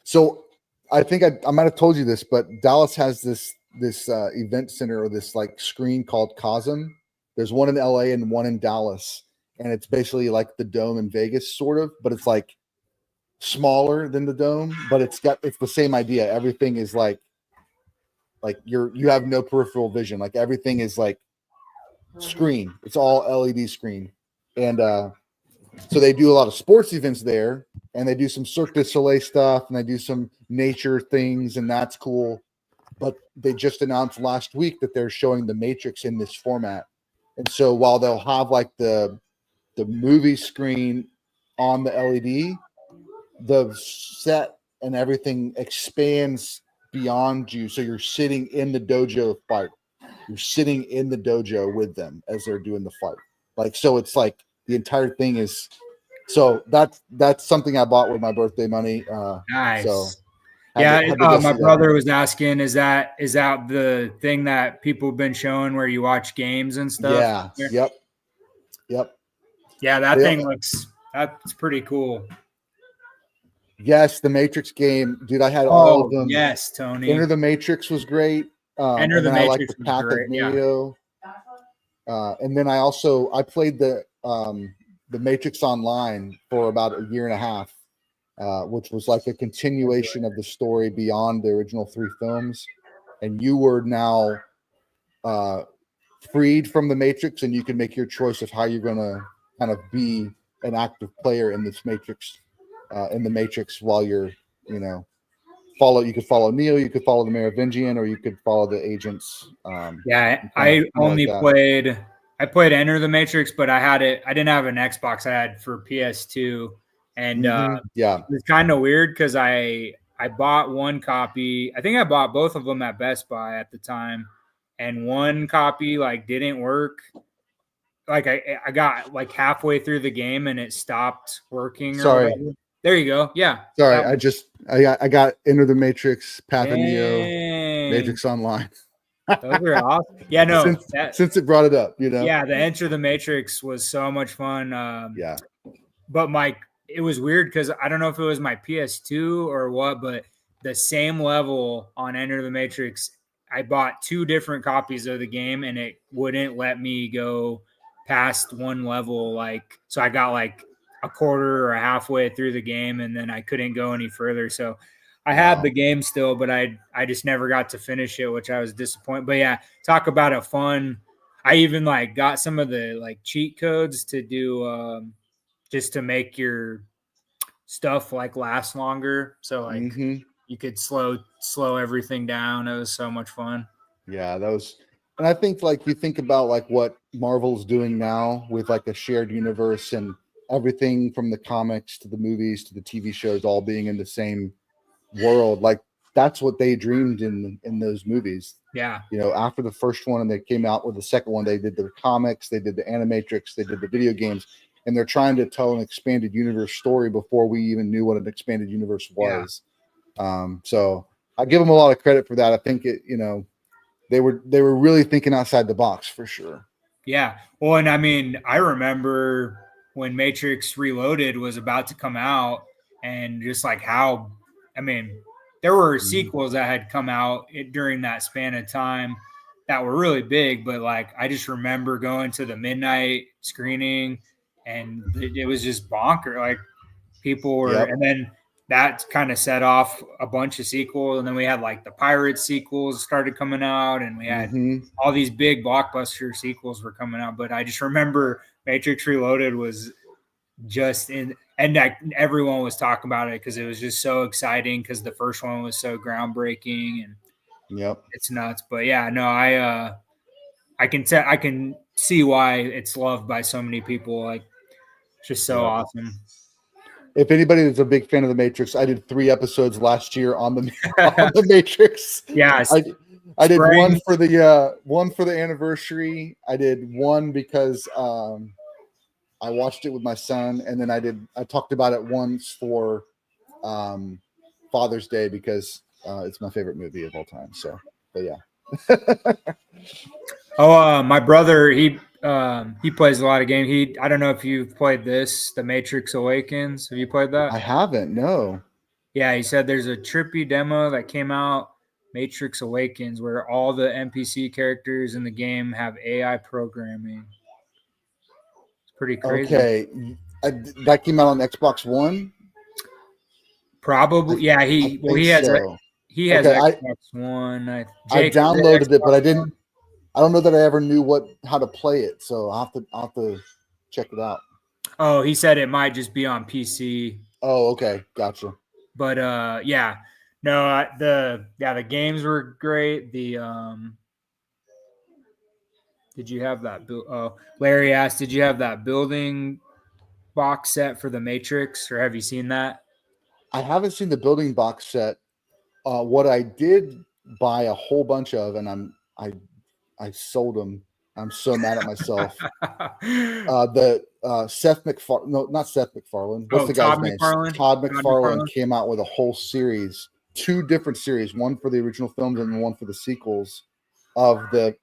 So I think I might have told you this, but Dallas has this event center or this like screen called Cosm. There's one in LA and one in Dallas, and it's basically like the Dome in Vegas, sort of, but it's like smaller than the Dome, but it's the same idea. Everything is like you have no peripheral vision. Like everything is like screen. It's all LED screen. And so they do a lot of sports events there, and they do some Cirque du Soleil stuff, and they do some nature things, and that's cool. But they just announced last week that they're showing The Matrix in this format. And so while they'll have like the movie screen on the LED, the set and everything expands beyond you. So you're sitting in the dojo fight. You're sitting in the dojo with them as they're doing the fight. Like, so it's like the entire thing is, so that's something I bought with my birthday money. Nice. So my brother was asking, is that the thing that people have been showing where you watch games and stuff? Yeah. Yep. Yeah, that thing that's pretty cool. Yes, the Matrix game, dude. I had all of them. Yes, Tony. Enter the Matrix was great. Enter the Matrix, I like the Path of Neo. And then I played the Matrix Online for about a year and a half, which was like a continuation of the story beyond the original 3 films. And you were now freed from the Matrix, and you can make your choice of how you're going to kind of be an active player in this Matrix, in the Matrix, while you're, you could follow Neo, you could follow the Merovingian, or you could follow the agents. I played Enter the Matrix, but I didn't have an Xbox. I had for PS2, and it was kind of weird because I bought one copy. I think I bought both of them at Best Buy at the time, and one copy didn't work. Like I got like halfway through the game and it stopped working. Sorry. Whatever. There you go. Yeah. Sorry, I got Enter the Matrix, Path of Neo, Matrix Online. Those are awesome. Yeah, no. Since it brought it up, Yeah, the Enter the Matrix was so much fun. But it was weird because I don't know if it was my PS2 or what, but the same level on Enter the Matrix, I bought 2 different copies of the game and it wouldn't let me go past one level. So I got like a quarter or halfway through the game and then I couldn't go any further. So I had the game still, but I just never got to finish it, which I was disappointed. But yeah, talk about a fun. I even like got some of the like cheat codes to do just to make your stuff like last longer. So like you could slow everything down. It was so much fun. Yeah, that was, and I think like you think about like what Marvel's doing now with like a shared universe and everything from the comics to the movies to the TV shows all being in the same world. Like that's what they dreamed in those movies. Yeah. You know, after the first one and they came out with the second one, they did the comics, they did the animatrix, they did the video games, and they're trying to tell an expanded universe story before we even knew what an expanded universe was. So I give them a lot of credit for that. I think it, you know, they were really thinking outside the box for sure. Yeah. Well, and I mean, I remember when Matrix Reloaded was about to come out and just like how, I mean, there were sequels that had come out during that span of time that were really big, but like I just remember going to the midnight screening and it was just bonker. Like people were, and then that kind of set off a bunch of sequels. And then we had like the Pirates sequels started coming out, and we had all these big blockbuster sequels were coming out. But I just remember Matrix Reloaded was just in, and like everyone was talking about it because it was just so exciting because the first one was so groundbreaking and it's nuts. But yeah, no, I can see why it's loved by so many people. Like, it's just so awesome. If anybody is a big fan of the Matrix, I did 3 episodes last year on the Matrix. Yeah, I did one for the anniversary. I did one because I watched it with my son, and then I talked about it once for Father's Day because it's my favorite movie of all time. So, but yeah. My brother, he plays a lot of games. I don't know if you've played this, The Matrix Awakens. Have you played that? I haven't. No. Yeah, he said there's a trippy demo that came out, Matrix Awakens, where all the NPC characters in the game have AI programming. It's pretty crazy. Okay, that came out on Xbox One. Probably, yeah. He has Xbox One. I downloaded it, but I didn't. I don't know that I ever knew how to play it, so I'll have to check it out. Oh, he said it might just be on PC. Oh, okay, gotcha. But yeah, no, the games were great. Did you have that? Larry asked, did you have that building box set for the Matrix, or have you seen that? I haven't seen the building box set. What I did buy a whole bunch of, and I sold them. I'm so mad at myself. Seth MacFarlane, no, not Seth MacFarlane. What's the guy's name? Todd McFarlane came out with a whole series, 2 different series, one for the original films and one for the sequels of his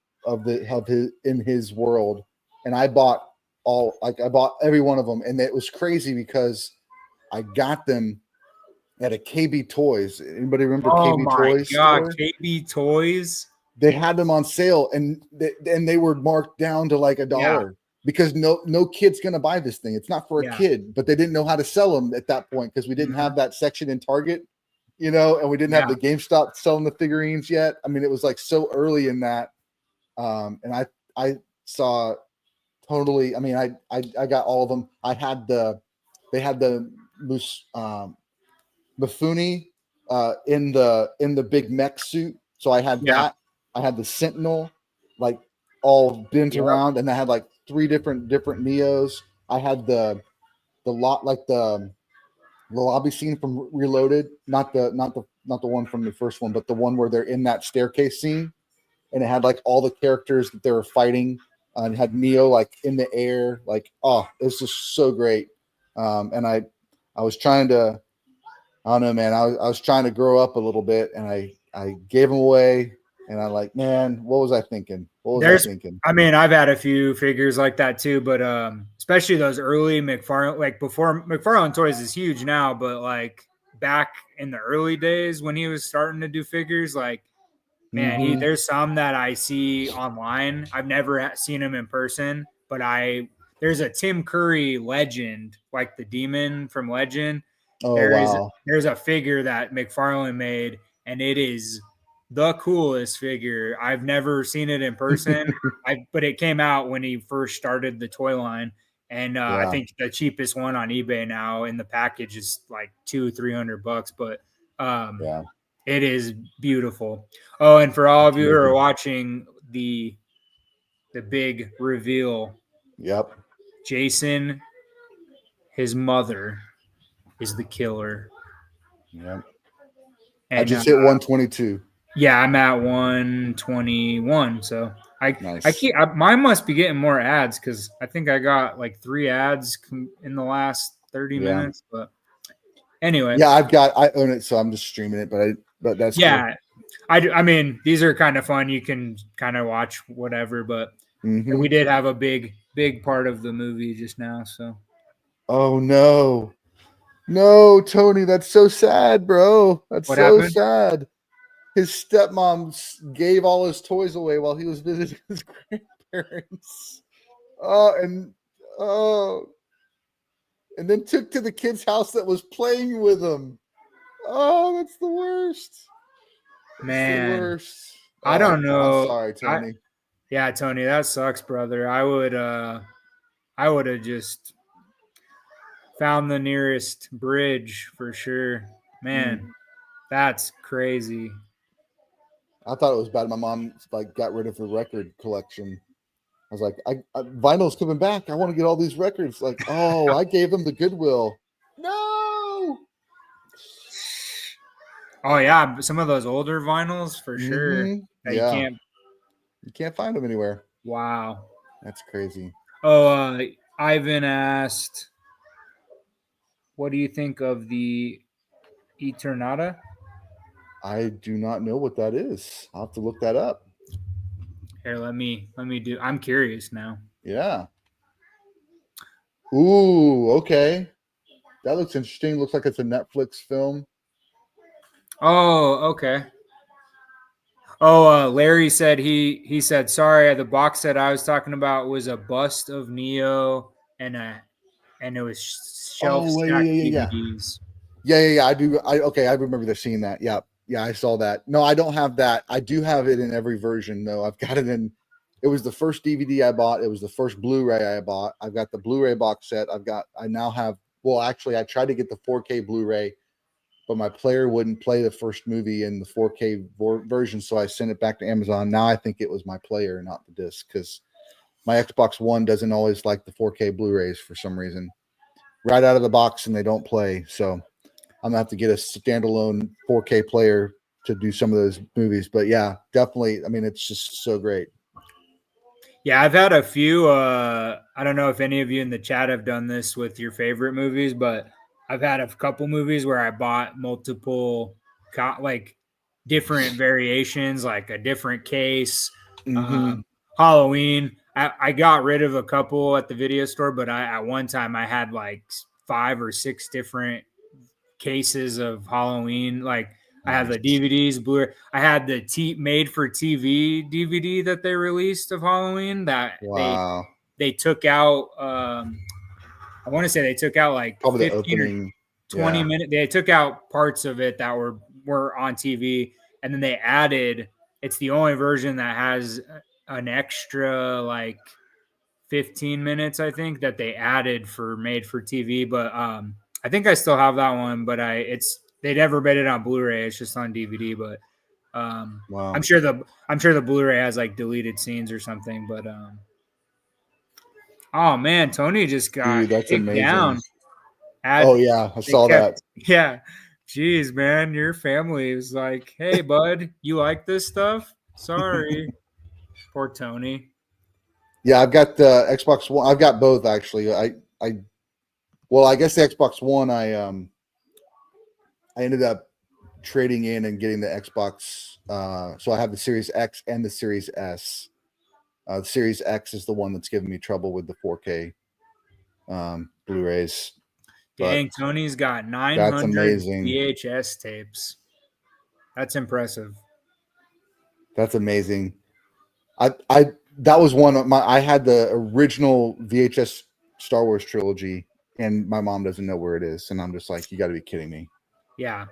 in his world. And I bought every one of them, and it was crazy because I got them at a KB Toys. Anybody remember KB Toys? Oh my God, KB Toys. They had them on sale, and they were marked down to like $1 because no kid's gonna buy this thing. It's not for a kid, but they didn't know how to sell them at that point because we didn't have that section in Target, you know, and we didn't have the GameStop selling the figurines yet. I mean, it was like so early in that, and I saw totally. I mean, I got all of them. They had the Mifune in the big mech suit, so I had that. I had the Sentinel, like all bent around, and I had like 3 different Neos. I had the lobby scene from Reloaded, not the one from the first one, but the one where they're in that staircase scene, and it had like all the characters that they were fighting, and had Neo like in the air, like it was just so great. And I was trying to, I don't know, man, I was trying to grow up a little bit, and I gave them away. And I'm like, man, what was I thinking? I mean, I've had a few figures like that too, but especially those early McFarlane, like before McFarlane Toys is huge now, but like back in the early days when he was starting to do figures, like, man, there's some that I see online. I've never seen him in person, but there's a Tim Curry Legend, like the demon from Legend. Oh wow. There's a figure that McFarlane made, and it is the coolest figure. I've never seen it in person. But it came out when he first started the toy line, and I Yeah. think the cheapest one on eBay now in the package is like $200-300. But Yeah. it is beautiful. Oh, and for all of you who are Amazing. watching the big reveal, Yep. Jason, his mother, is the killer. Yep. I And just hit 122. yeah, I'm at 121. So I Nice. keep mine must be getting more ads because I think I got like 3 ads in the last 30 Yeah. minutes. But anyway, Yeah, I own it, so I'm just streaming it. But that's cool. yeah, I mean these are kind of fun. You can kind of watch whatever, but Mm-hmm. we did have a big part of the movie just now. So Oh no. No, Tony, that's so sad, bro. That's what so happened? sad. His stepmom gave all his toys away while he was visiting his grandparents. Oh, oh, and then took to the kid's house that was playing with him. Oh, that's the worst. That's Man, the worst. I Oh, don't know. I'm sorry, Tony. Yeah, Tony, that sucks, brother. I would have just found the nearest bridge for sure. Man, that's crazy. I thought it was bad. My mom got rid of her record collection. I was like, vinyl's coming back. I want to get all these records. Like, oh, I gave them the Goodwill. No. Oh yeah, some of those older vinyls for sure. That Yeah. You can't find them anywhere. Wow. That's crazy. Oh, Ivan asked, what do you think of the Eternata? I do not know what that is. I'll have to look that up. Here, let me do. I'm curious now. Yeah. Ooh, okay. That looks interesting. Looks like it's a Netflix film. Oh, okay. Oh, Larry said he said sorry. The box set I was talking about was a bust of Neo and it was shelf stacked DVDs. Yeah. I do. I remember seeing that. Yeah. I saw that. No, I don't have that. I do have it in every version though. I've got it in. It was the first DVD I bought. It was the first Blu-ray I bought. I've got the Blu-ray box set. I now have. Well, actually, I tried to get the 4K Blu-ray, but my player wouldn't play the first movie in the 4K version, so I sent it back to Amazon. Now I think it was my player, not the disc, because my Xbox One doesn't always like the 4K Blu-rays for some reason. Right out of the box, and they don't play. So I'm gonna have to get a standalone 4K player to do some of those movies. But yeah, definitely. I mean, it's just so great. Yeah, I've had a few. I don't know if any of you in the chat have done this with your favorite movies, but I've had a couple movies where I bought multiple, like different variations, like a different case. Halloween, I got rid of a couple at the video store, but at one time I had like 5 or 6 different cases of Halloween. Like I have the DVDs, Blu-ray. I had the made for TV DVD that they released of Halloween that they took out. I want to say they took out like probably 15 or 20 minutes. They took out parts of it that were on TV, and then they added. It's the only version that has an extra like 15 minutes, I think, that they added for made for TV. But I think I still have that one, but they never made it on Blu-ray. It's just on DVD. But I'm sure the Blu-ray has like deleted scenes or something. But oh man, Tony just got that's kicked amazing. down. Oh yeah, I saw that. Yeah, jeez, man, your family was like, "Hey, bud, you like this stuff?" Sorry, poor Tony. Yeah, I've got the Xbox One. I've got both actually. Well, I guess the Xbox One. I ended up trading in and getting the Xbox. So I have the Series X and the Series S. The Series X is the one that's giving me trouble with the 4K Blu-rays. Dang, Tony's got 900 VHS tapes. That's impressive. That's amazing. That was one of my. I had the original VHS Star Wars trilogy and my mom doesn't know where it is, and I'm just like, you got to be kidding me. Yeah.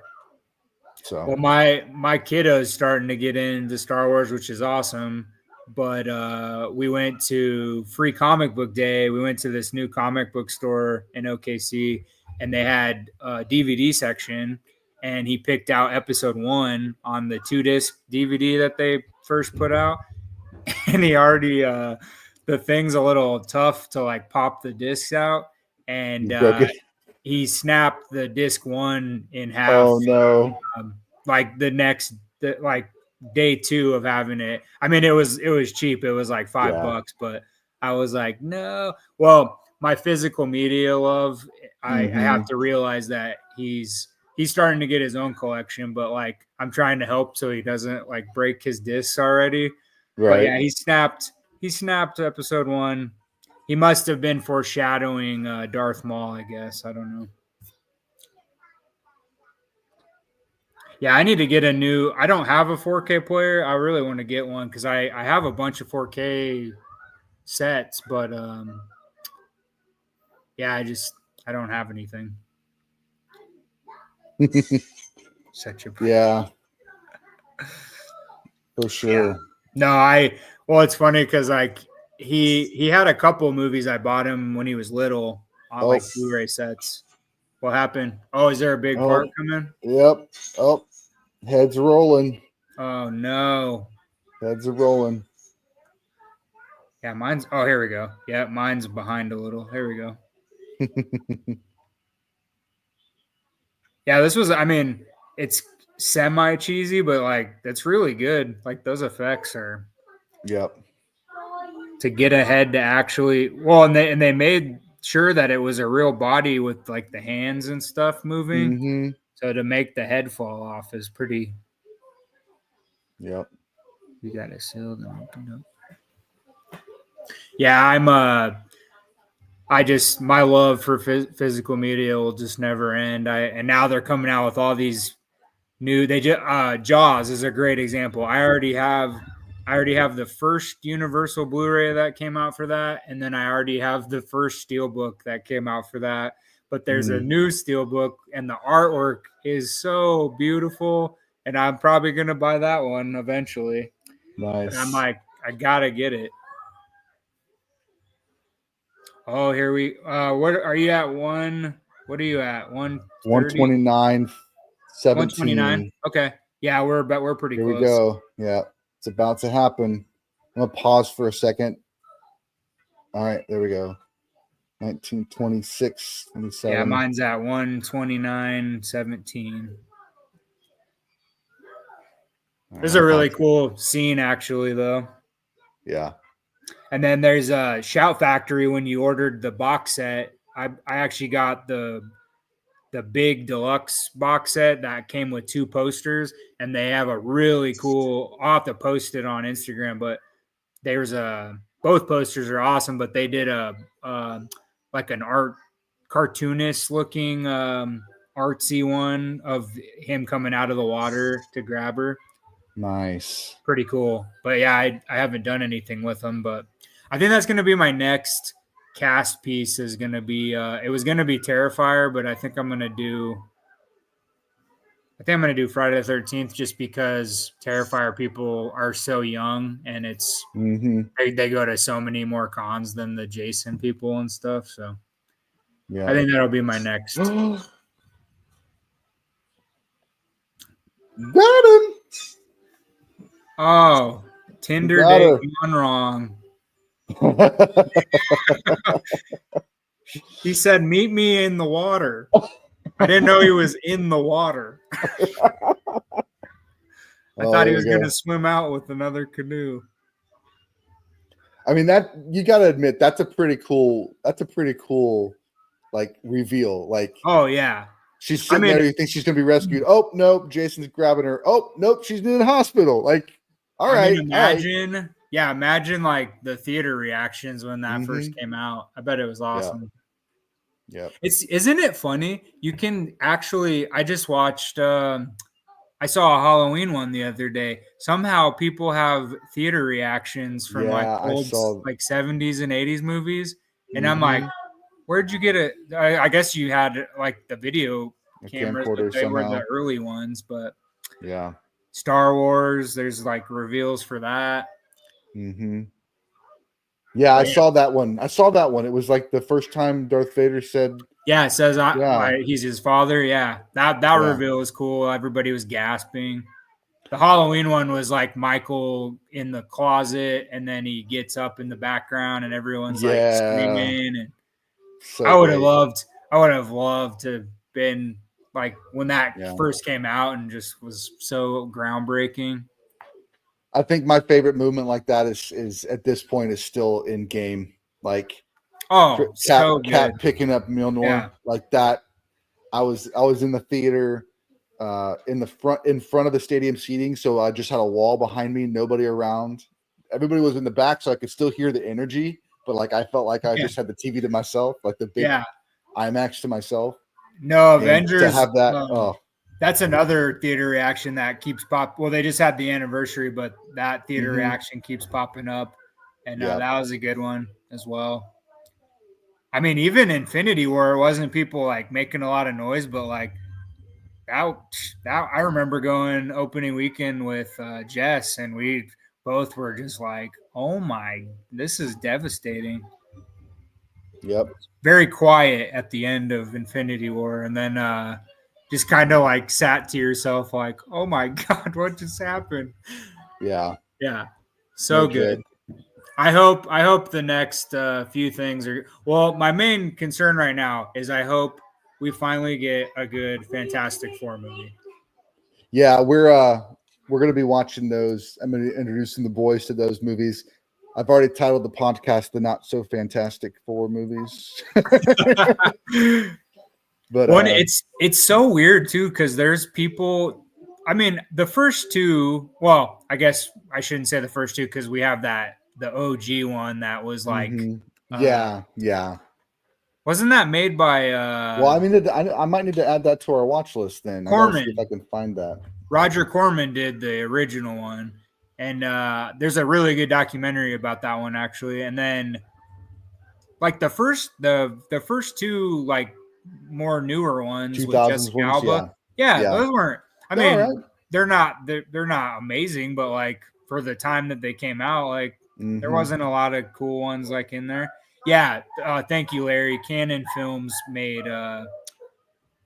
So Well, my kiddo's starting to get into Star Wars, which is awesome. But we went to Free Comic Book Day. We went to this new comic book store in OKC, and they had a DVD section. And he picked out episode 1 on the 2-disc DVD that they first put out. And he already the thing's a little tough to like pop the discs out, and you broke it. he snapped the disc 1 in half. Oh no! Like like day 2 of having it. I mean, it was cheap. It was like $5, but I was like, no. Well, my physical media love, I have to realize that he's starting to get his own collection, but like I'm trying to help so he doesn't like break his discs already. Right. But yeah, he snapped episode 1. He must have been foreshadowing Darth Maul, I guess. I don't know. Yeah, I need to get I don't have a 4K player. I really want to get one because I have a bunch of 4K sets, but yeah, I don't have anything. Such a yeah, for sure. Yeah. No, well, it's funny because like he had a couple of movies I bought him when he was little on like Blu-ray sets. What happened? Oh, is there a big part coming? Yep. Oh, heads rolling. Oh no. Heads are rolling. Yeah, mine's. Oh, here we go. Yeah, mine's behind a little. Here we go. Yeah, this was. I mean, it's semi cheesy, but like that's really good. Like those effects are. Yep. To get ahead to actually and they made sure that it was a real body with like the hands and stuff moving. Mm-hmm. So to make the head fall off is pretty. Yep. You got it sealed and opened up. Yeah, my love for physical media will just never end. And now they're coming out with all these new. Jaws is a great example. I already have the first Universal Blu-ray that came out for that, and then I already have the first Steelbook that came out for that. But there's a new Steelbook, and the artwork is so beautiful, and I'm probably gonna buy that one eventually. Nice. And I'm like, I gotta get it. Oh, here we. What are you at? What are you at? 129, 17. 129. Okay. Yeah, we're pretty close. Here we go. Yeah, it's about to happen. I'm gonna pause for a second. All right, there we go. 1926, 27. Yeah, mine's at 129.17. This is a really cool scene, actually, though. Yeah. And then there's a Shout Factory. When you ordered the box set, I actually got the big deluxe box set that came with 2 posters, and they have a really cool. I'll have to post it on Instagram, but there's both posters are awesome. But they did like an cartoonist looking artsy one of him coming out of the water to grab her. Nice. Pretty cool. But yeah, I haven't done anything with them, but I think that's going to be my next cast piece is going to be it was going to be Terrifier, but I think I'm going to do Friday the 13th just because Terrifier people are so young and it's they go to so many more cons than the Jason people and stuff. So yeah, I think that'll be my next. Got him. Oh, Tinder date gone wrong. He said, "Meet me in the water." I didn't know he was in the water. I thought he was going to swim out with another canoe. I mean, that you got to admit that's a pretty cool like reveal. Like, oh yeah, she's sitting there. You think she's going to be rescued? Oh nope, Jason's grabbing her. Oh nope, she's in the hospital. Like, all right. Imagine like the theater reactions when that first came out. I bet it was awesome. Yeah. Isn't it funny? You can actually. I just watched. I saw a Halloween one the other day. Somehow people have theater reactions from like old like 70s and 80s movies, and I'm like, Where'd you get it? I guess you had like the video A cameras, but camcorder they were somehow. the early ones. But Yeah. Star Wars, there's like reveals for that. Mm-hmm. Yeah, I saw that one. It was like the first time Darth Vader said, Yeah, it says yeah, he's his father. Yeah, that reveal was cool. Everybody was gasping. The Halloween one was like Michael in the closet, and then he gets up in the background, and everyone's like screaming. And so I would great. have loved to have been like when that first came out, and just was so groundbreaking. I think my favorite movement like that is at this point is still in game. Like Cat picking up Mjolnir like that. I was in the theater in front of the stadium seating, so I just had a wall behind me, nobody around. Everybody was in the back, so I could still hear the energy, but like I felt like I just had the TV to myself, like the big IMAX to myself. No, and Avengers. To have that, that's another theater reaction that keeps Well, they just had the anniversary, but that theater reaction keeps popping up, and that was a good one as well. I mean, even Infinity War, it wasn't people like making a lot of noise, but like that I remember going opening weekend with Jess, and we both were just like, "Oh my, this is devastating." Yep. Very quiet at the end of Infinity War, and then just kind of like sat to yourself, like, "Oh my god, what just happened?" Yeah. So good. I hope the next few things are well. My main concern right now is I hope we finally get a good Fantastic Four movie. Yeah, we're gonna be watching those. I'm gonna be introducing the boys to those movies. I've already titled the podcast "The Not So Fantastic Four Movies." But it's so weird too, because there's people. I mean, the first two. Well, I guess I shouldn't say the first two because we have the OG one that was like, yeah. Wasn't that made by? Well, I mean, I might need to add that to our watch list. Then I gotta see if I can find that. Roger Corman did the original one, and there's a really good documentary about that one actually. And then, like the first two like more newer ones with Jessica Alba, those weren't. I mean, they're not amazing, but like for the time that they came out, like there wasn't a lot of cool ones like in there. Yeah, thank you, Larry. Canon Films made.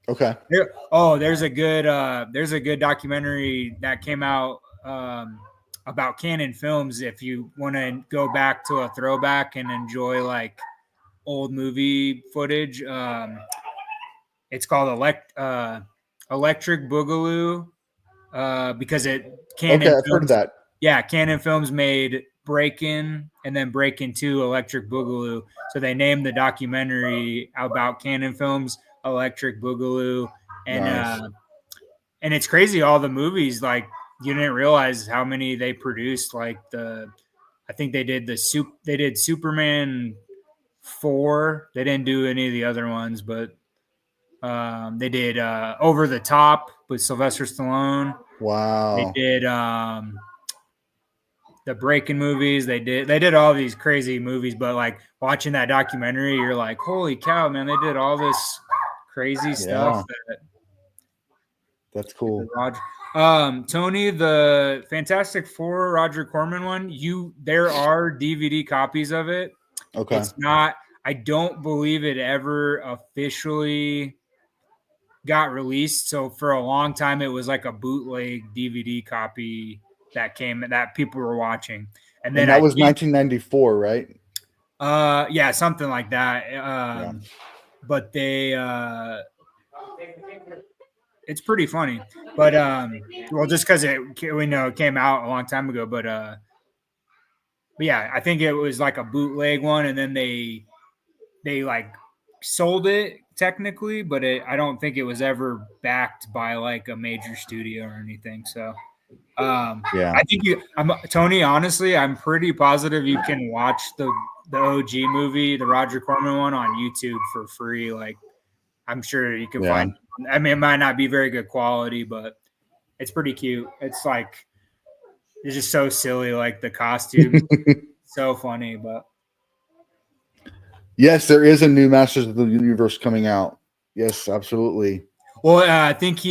Okay. There's a good documentary that came out about Canon Films. If you want to go back to a throwback and enjoy like old movie footage, it's called Electric Boogaloo because Canon. I've heard of that. Yeah, Canon Films made Breakin' and then Breakin' 2 Electric Boogaloo. So they named the documentary about Canon Films Electric Boogaloo. And and it's crazy, all the movies, like you didn't realize how many they produced. Like I think they did Superman 4. They didn't do any of the other ones, but they did Over the Top with Sylvester Stallone. Wow. They did the Breaking movies. They did all these crazy movies, but like watching that documentary, you're like, holy cow, man, they did all this crazy stuff. That's cool. Tony, the Fantastic Four Roger Corman one, there are DVD copies of it. Okay. It's not, I don't believe it ever officially got released. So for a long time, it was like a bootleg DVD copy that people were watching. And then that was 1994, right? Yeah, something like that. But it's pretty funny. But well, just because we know it came out a long time ago, but yeah, I think it was like a bootleg one, and then they like sold it technically, but I don't think it was ever backed by like a major studio or anything. So I think Tony, honestly, I'm pretty positive you can watch the OG movie, the Roger Corman one, on YouTube for free. Like I'm sure you can find. I mean, it might not be very good quality, but it's pretty cute. It's just so silly, like the costume, so funny. But Yes, there is a new Masters of the Universe coming out. Yes, absolutely. Well, I think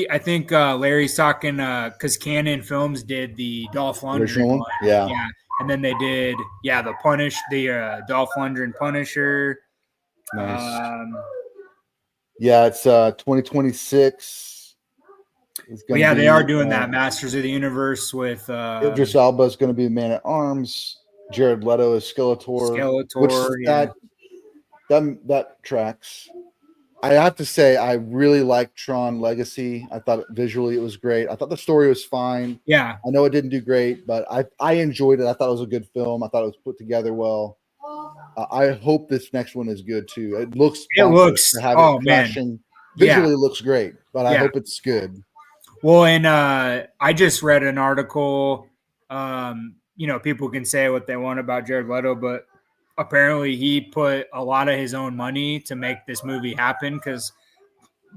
Larry's talking because Canon Films did the Dolph Original Lundgren one. one, Yeah. yeah, and then they did the Dolph Lundgren Punisher. Nice. Um, Yeah, it's 2026. It's but going to yeah, they are be doing that Masters of the Universe with Idris Elba is going to be Man at Arms. Jared Leto is Skeletor, which Skeletor. Yeah, that tracks. I have to say, I really liked Tron Legacy. I thought visually it was great. I thought the story was fine. yeah. I know it didn't do great, but I enjoyed it. I thought it was a good film. I thought it was put together well. I hope this next one is good too. It looks It bonkers looks. to have it Oh man, crashing. yeah. Visually, it looks great, but I Yeah. hope it's good. Well, and I just read an article. People can say what they want about Jared Leto, but apparently he put a lot of his own money to make this movie happen because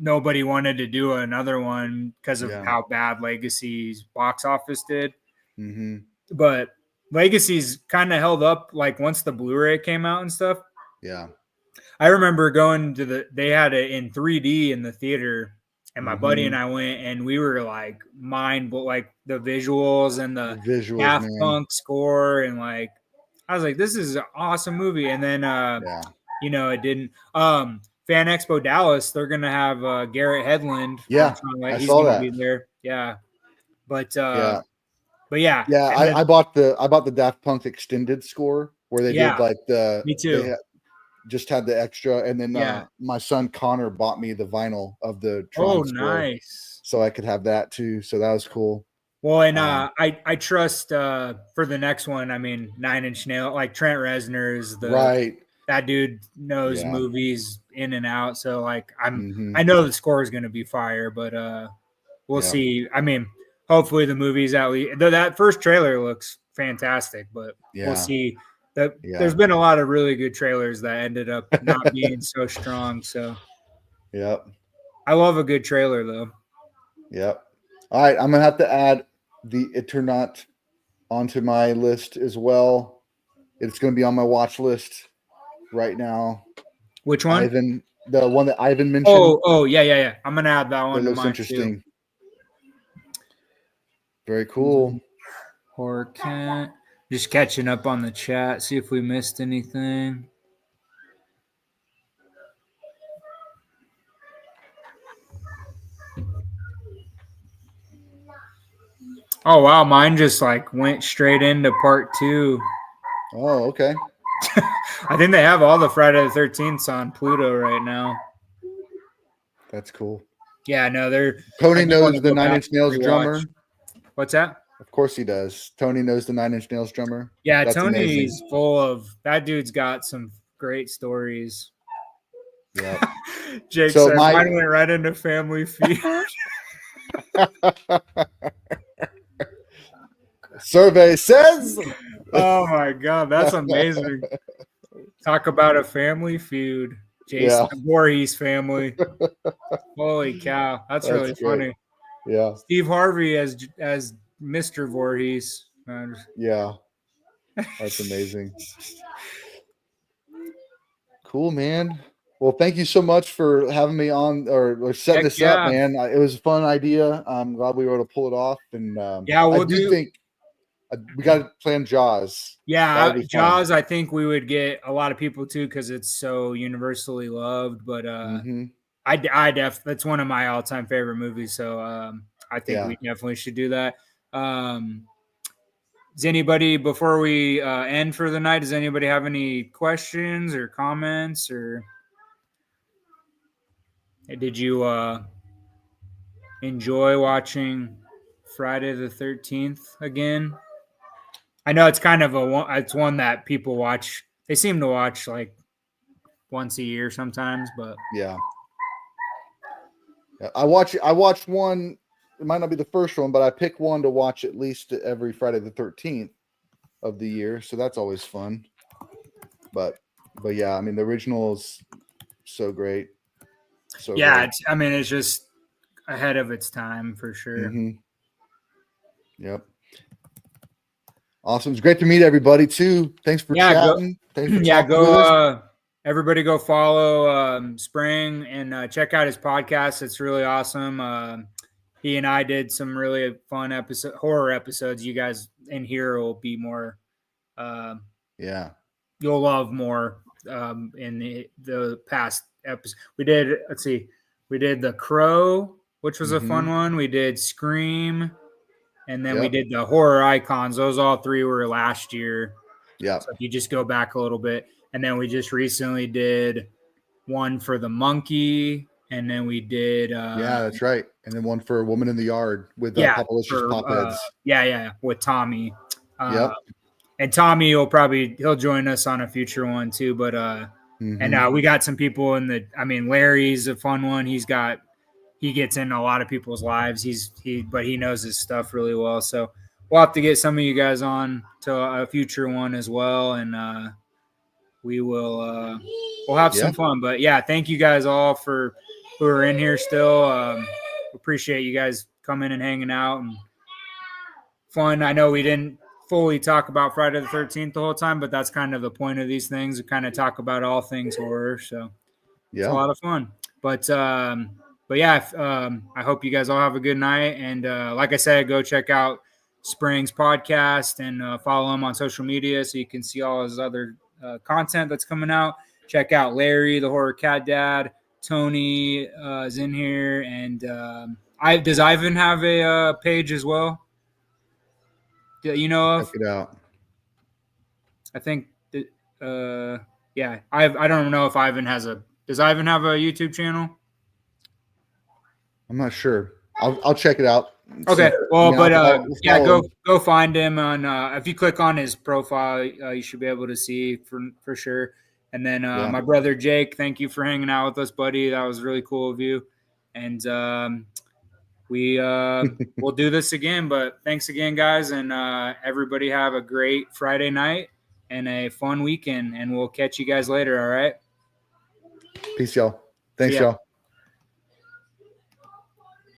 nobody wanted to do another one because of how bad Legacy's box office did. Mm-hmm. But Legacy's kind of held up like once the Blu-ray came out and stuff. Yeah. I remember going to they had it in 3D in the theater, and my buddy and I went, and we were like like the visuals and the visuals, Daft man. Punk score, and like I was like, this is an awesome movie. And then it didn't. Fan Expo Dallas, they're gonna have Garrett Hedlund. Yeah, He's gonna be there. Yeah, but yeah, I bought the Daft Punk extended score where they did like me too. They just had the extra, and then my son Connor bought me the vinyl of the Tron score, nice. so I could have that too. So that was cool. Well, and I trust for the next one. I mean, 9 Inch Nails, like Trent Reznor is that dude knows movies in and out. So like I know the score is going to be fire, but we'll see. I mean, hopefully the movie's at least that first trailer looks fantastic, but we'll see. There's been a lot of really good trailers that ended up not being so strong. So I love a good trailer though. Yep. All right, I'm gonna have to add the Eternaut onto my list as well. It's gonna be on my watch list right now. Which one? Ivan, the one that Ivan mentioned. Oh, yeah. I'm gonna add that one. It looks interesting. Too. Very cool. Horror Cat. Just catching up on the chat, see if we missed anything. Oh wow, mine just like went straight into part 2. Oh, okay. I think they have all the Friday the 13th on Pluto right now. That's cool. Yeah, no, they're Tony knows the 9 Inch Nails drummer. What's that? Of course he does. Tony knows the 9 Inch Nails drummer. Yeah, that's Tony's amazing. Full of that dude's got some great stories. Yeah. Jake said mine went right into Family Feud. Survey says. Oh my god, that's amazing. Talk about a family feud. Jason Voorhees family. Holy cow, that's really great. Funny. Yeah. Steve Harvey as Mr. Voorhees. Yeah. That's amazing. Cool, man. Well, thank you so much for having me on or setting this up, man. It was a fun idea. I'm glad we were able to pull it off. And I do think we got to plan Jaws. Yeah, Jaws. I think we would get a lot of people too because it's so universally loved. But that's one of my all-time favorite movies. So I think we definitely should do that. Does anybody, before we end for the night, does anybody have any questions or comments, or did you enjoy watching Friday the 13th again? I know it's kind of it's one that people watch. They seem to watch like once a year sometimes, but I watch one. It might not be the first one, but I pick one to watch at least every Friday the 13th of the year, so that's always fun. But yeah, I mean the original is so great. So great. It's just ahead of its time for sure. Yep. Awesome. It's great to meet everybody too. Thanks for chatting. Thanks for talking with us. everybody go follow Sprang and check out his podcast. It's really awesome. He and I did some really fun horror episodes. You guys in here will be more. Yeah. You'll love more in the past episode. We did. Let's see. We did The Crow, which was a fun one. We did Scream, and then we did the horror icons. Those all three were last year. Yeah. So if you just go back a little bit, and then we just recently did one for the monkey, and then we did. Yeah, that's right. And then one for A Woman in the Yard with Popalicious Pop Heads. With Tommy. Yep. And Tommy he'll join us on a future one too. But and we got some people Larry's a fun one. He gets into a lot of people's lives. But he knows his stuff really well. So we'll have to get some of you guys on to a future one as well. And we'll have some fun. But yeah, thank you guys all who are in here still. Appreciate you guys coming and hanging out and fun. I know we didn't fully talk about Friday the 13th the whole time, but that's kind of the point of these things. We kind of talk about all things horror. So it's a lot of fun. But yeah, I hope you guys all have a good night. And like I said, go check out Sprang's podcast and follow him on social media so you can see all his other content that's coming out. Check out Larry, the horror cat dad. Tony is in here. And does Ivan have a page as well? You know of? Check it out. I think yeah. I don't know if Ivan does Ivan have a YouTube channel? I'm not sure. I'll check it out. Okay. Well, go find him on if you click on his profile, you should be able to see for sure. And then my brother Jake, thank you for hanging out with us, buddy. That was really cool of you. And we'll do this again, but thanks again, guys, and everybody have a great Friday night and a fun weekend, and we'll catch you guys later. All right. Peace, y'all. Thanks, y'all.